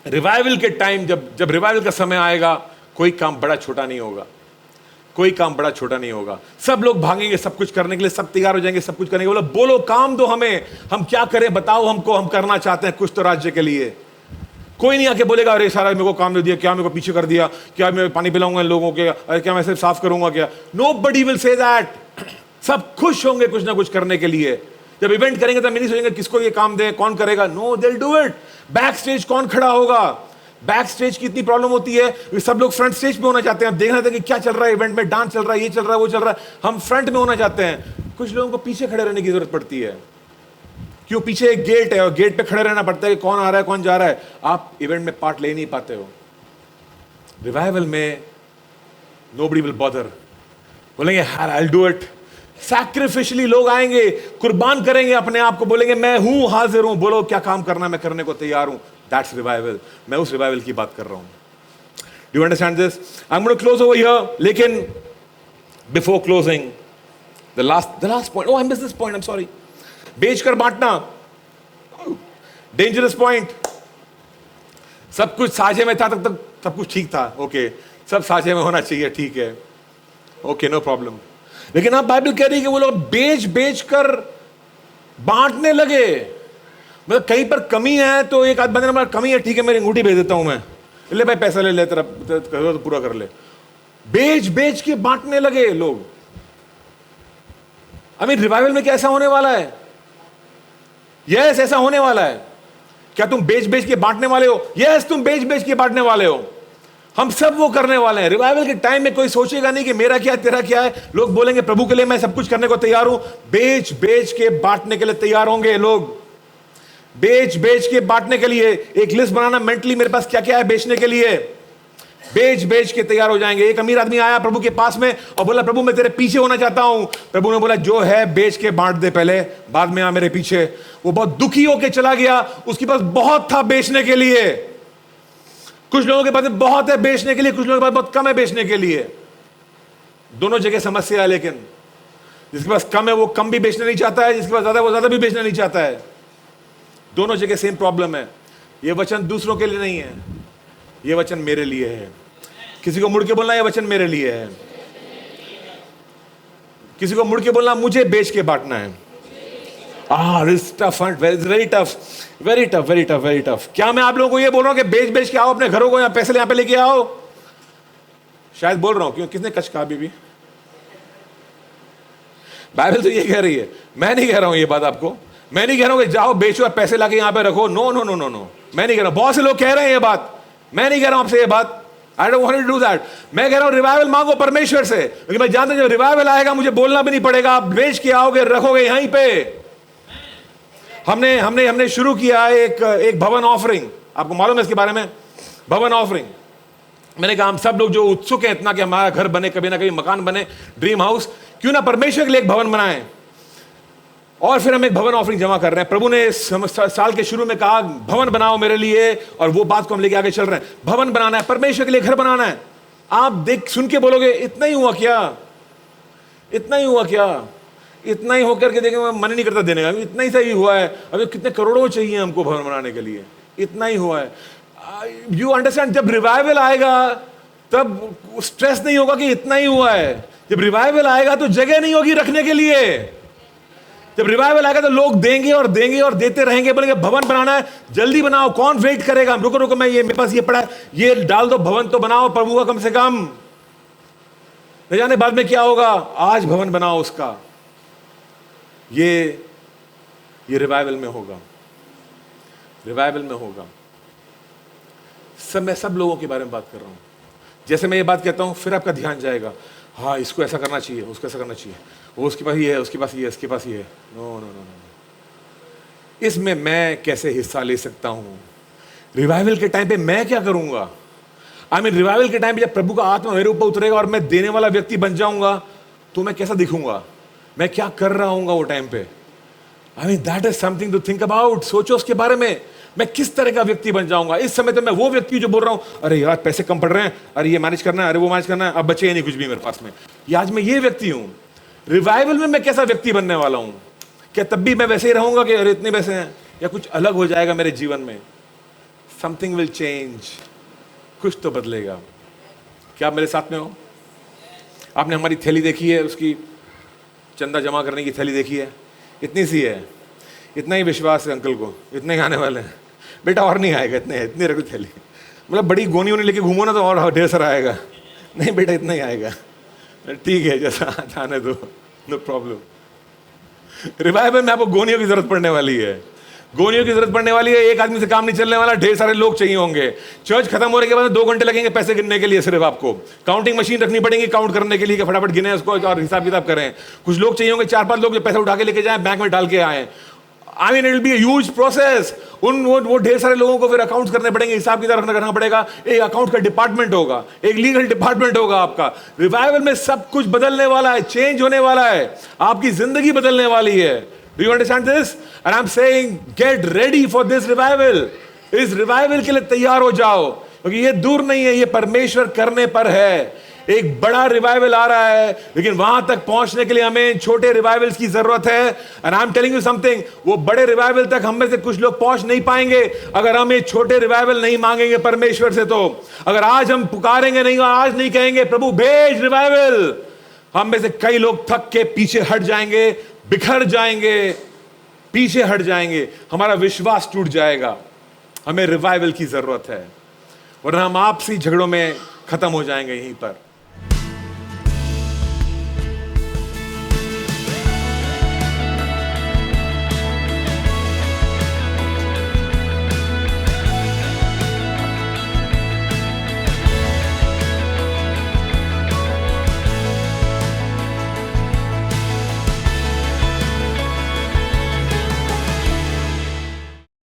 revival के टाइम, जब रिवाइवल का समय आएगा, कोई काम बड़ा छोटा नहीं होगा, कोई काम बड़ा छोटा नहीं होगा। सब लोग भागेंगे सब कुछ करने के लिए, सब तैयार हो जाएंगे सब कुछ करने के लिए। बोलो काम दो हमें, हम क्या करें बताओ हमको, हम करना चाहते हैं कुछ तो राज्य के लिए। कोई नहीं आके बोलेगा अरे सारा मेरे को काम दे दिया, क्या मेरे को पीछे कर दिया, क्या मैं पानी पिलाऊंगा इन लोगों के, अरे क्या मैं सिर्फ साफ करूंगा क्या। Nobody will say that. सब खुश होंगे कुछ ना कुछ करने के लिए। जब इवेंट करेंगे तब नहीं सोचेंगे किसको ये काम दे, कौन करेगा। No, they will do it. Backstage कौन खड़ा होगा, बैक स्टेज की इतनी प्रॉब्लम होती है, सब लोग फ्रंट स्टेज पे होना चाहते हैं, देखना था कि क्या चल रहा है इवेंट में, डांस चल रहा है, ये चल रहा है, वो चल रहा है, हम फ्रंट में होना चाहते हैं। कुछ लोगों को पीछे खड़े रहने की जरूरत पड़ती है। क्यों? पीछे एक गेट है और गेट पे खड़े रहना पड़ता है कि कौन आ रहा है कौन जा रहा है। आप इवेंट में पार्ट ले नहीं पाते हो। रिवाइवल में नोबडी विल बॉदर, बोलेंगे आई विल डू इट। सैक्रिफिशियली लोग आएंगे, कुर्बान करेंगे अपने आप को, बोलेंगे मैं हूं, हाजिर हूं, बोलो क्या काम करना है मैं करने को तैयार हूं। That's revival. मैं उस रिवाइवल की बात कर रहा हूं। Do you understand this? I am going to close over here, लेकिन before closing the last point, oh I miss this point, I am sorry. बेचकर बांटना, डेंजरस पॉइंट। सब कुछ साझे में था तब तक सब कुछ ठीक था, ओके, सब साझे में होना चाहिए, ठीक है, ओके, नो प्रॉब्लम। लेकिन अब बाइबल कह रही है कि वो लोग बेच कर बांटने लगे। मतलब कहीं पर कमी है तो एक आध बंदे ने कमी है, ठीक है मेरी अंगूठी भेज देता हूं मैं, ले भाई पैसा ले ले, तेरा तो पूरा कर ले। बेच के बांटने लगे लोग। अभी रिवाइवल में क्या ऐसा होने वाला है? यस, ऐसा होने वाला है। क्या तुम बेच के बांटने वाले हो? यस, तुम बेच के बांटने वाले हो। हम सब वो करने वाले हैं। रिवाइवल के टाइम में कोई सोचेगा नहीं कि मेरा क्या है तेरा क्या है। लोग बोलेंगे प्रभु के लिए मैं सब कुछ करने को तैयार हूं। बेच के बांटने के लिए तैयार होंगे लोग। बेच के बांटने के लिए एक लिस्ट बनाना मेंटली, मेरे पास क्या क्या है बेचने के लिए। बेच के तैयार हो जाएंगे। एक अमीर आदमी आया प्रभु के पास में और बोला प्रभु मैं तेरे पीछे होना चाहता हूं। प्रभु ने बोला जो है बेच के बांट दे पहले, बाद में आ मेरे पीछे। वो बहुत दुखी होकर चला गया। उसके पास बहुत था बेचने के लिए। कुछ लोगों के पास बहुत है बेचने के लिए, कुछ लोगों के पास बहुत कम है बेचने के लिए। दोनों जगह समस्या है। लेकिन जिसके पास कम है वो कम भी बेचना नहीं चाहता है, जिसके पास ज्यादा है वो ज्यादा भी बेचना नहीं चाहता है। दोनों जगह सेम प्रॉब्लम है। ये वचन दूसरों के लिए नहीं है, ये वचन मेरे लिए है। किसी को मुड़ के बोलना ये वचन मेरे लिए है। किसी को मुड़ के बोलना मुझे बेच के बांटना है। Very tough. क्या मैं आप लोगों को ये बोल रहा हूं कि बेच के आओ अपने घरों को, या पैसे यहां पे लेके आओ? शायद बोल रहा हूं। क्यों? किसने कच कहा? बीबी बाइबल तो ये कह रही है। मैं नहीं कह रहा हूं ये बात आपको। मैं नहीं कह रहा हूं कि जाओ बेचो और पैसे लाके यहां पे रखो। नो, मैं नहीं कह रहा हूं। बहुत से लोग कह रहे हैं ये बात। मैं नहीं कह रहा हूं आपसे ये बात। I don't want to do that. मैं कह रहा हूं रिवाइवल मांगो परमेश्वर से, क्योंकि मैं जानता हूं जब रिवाइवल आएगा मुझे बोलना भी नहीं पड़ेगा। आप बेच के आओगे, रखोगे यहीं पे। हमने शुरू किया एक भवन ऑफरिंग। आपको मालूम है इसके बारे में? भवन ऑफरिंग। मैंने कहा हम सब लोग जो उत्सुक हैं इतना कि हमारा घर बने, कभी ना कभी मकान बने, ड्रीम हाउस, क्यों ना परमेश्वर के लिए एक भवन बनाएं। और फिर हम एक भवन ऑफरिंग जमा कर रहे हैं। प्रभु ने साल के शुरू में कहा भवन बनाओ मेरे लिए, और वो बात को हम लेके आगे चल रहे हैं। भवन बनाना है, परमेश्वर के लिए घर बनाना है। आप देख सुन के बोलोगे इतना ही हुआ क्या? इतना ही हुआ क्या? इतना ही होकर के देखेंगे मन नहीं करता देने का। इतना ही सही हुआ है। अभी कितने करोड़ों चाहिए हमको भवन बनाने के लिए? इतना ही हुआ है। You understand? जब रिवाइवल आएगा तब स्ट्रेस नहीं होगा कि इतना ही हुआ है। जब रिवाइवल आएगा तो जगह नहीं होगी रखने के लिए। जब रिवाइवल आएगा तो लोग देंगे और देते रहेंगे। बोलेंगे भवन बनाना है, जल्दी बनाओ, कौन वेट करेगा? रुको मैं ये मेरे पास ये पड़ा है, ये डाल दो, भवन तो बनाओ प्रभु का कम से कम। न जाने बाद में क्या होगा। आज भवन बनाओ उसका। ये रिवाइवल में होगा। रिवाइवल में होगा। मैं सब लोगों के बारे में बात कर रहा हूँ। जैसे मैं ये बात कहता हूँ, फिर आपका ध्यान जाएगा, हाँ इसको ऐसा करना चाहिए, उसको ऐसा करना चाहिए, वो उसके पास ये है, उसके पास ये है, उसके पास ये है। नो नो नो नो, इसमें मैं कैसे हिस्सा ले सकता हूँ? रिवाइवल के टाइम पे मैं क्या करूंगा? रिवाइवल के टाइम पे जब प्रभु का आत्मा मेरे ऊपर उतरेगा और मैं देने वाला व्यक्ति बन जाऊंगा, तो मैं कैसा दिखूंगा? मैं क्या कर रहा हूंगा वो टाइम पे? That is something to think about. सोचो उसके बारे में, मैं किस तरह का व्यक्ति बन जाऊंगा। इस समय तो मैं वो व्यक्ति जो बोल रहा हूं, अरे यार पैसे कम पड़ रहे हैं, अरे ये मैनेज करना है, अरे वो मैनेज करना है, अब बचे नहीं कुछ भी मेरे पास में, ये आज मैं ये व्यक्ति हूं। रिवाइवल में मैं कैसा व्यक्ति बनने वाला हूं? क्या तब भी मैं वैसे ही रहूंगा कि अरे इतने पैसे हैं, या कुछ अलग हो जाएगा मेरे जीवन में? समथिंग विल चेंज, कुछ तो बदलेगा। क्या आप मेरे साथ में हो? आपने हमारी थैली देखी है, उसकी चंदा जमा करने की थैली देखी है? इतनी सी है, इतना ही विश्वास है अंकल को, इतने ही आने वाले हैं बेटा, और नहीं आएगा, इतनी रखो थैली। मतलब बड़ी गोनी वोनी लेके घूमो ना तो और ढेर सारा आएगा। नहीं बेटा इतना ही आएगा, ठीक है जैसा आने दो, नो प्रॉब्लम। रिवाइवल में आपको गोनियों की जरूरत पड़ने वाली है, गोनियों की जरूरत पड़ने वाली है। एक आदमी से काम नहीं चलने वाला, ढेर सारे लोग चाहिए होंगे। चर्च खत्म होने के बाद 2 घंटे लगेंगे पैसे गिनने के लिए, सिर्फ आपको काउंटिंग मशीन रखनी पड़ेगी काउंट करने के लिए कि फटाफट गिने उसको और हिसाब किताब करें। कुछ लोग चाहिए होंगे, 4-5 लोग जो पैसे उठा के लेके जाए, बैंक में डाल के आए। It will be a huge process. वो ढेर सारे लोगों को फिर अकाउंट्स करने पड़ेंगे, हिसाब किताब रखना पड़ेगा। एक अकाउंट का डिपार्टमेंट होगा, एक लीगल डिपार्टमेंट होगा आपका। रिवाइवल में सब कुछ बदलने वाला है, चेंज होने वाला है, आपकी जिंदगी बदलने वाली है। Do you understand this? And I'm saying, get ready for this revival. इस रिवाइवल के लिए तैयार हो जाओ, क्योंकि ये दूर नहीं है, ये परमेश्वर करने पर है। एक बड़ा रिवाइवल आ रहा है, लेकिन वहां तक पहुंचने के लिए हमें छोटे रिवाइवल्स की जरूरत है। And I am telling you something, वो बड़े रिवाइवल तक हम में से कुछ लोग पहुंच नहीं पाएंगे अगर हम ये छोटे रिवाइवल नहीं मांगेंगे परमेश्वर से। तो अगर आज हम पुकारेंगे नहीं और आज नहीं कहेंगे प्रभु भेज रिवाइवल, हम में से कई लोग थक के पीछे हट जाएंगे, बिखर जाएंगे, पीछे हट जाएंगे, हमारा विश्वास टूट जाएगा। हमें रिवाइवल की जरूरत है, वरना हम आपसी झगड़ों में खत्म हो जाएंगे यहीं पर।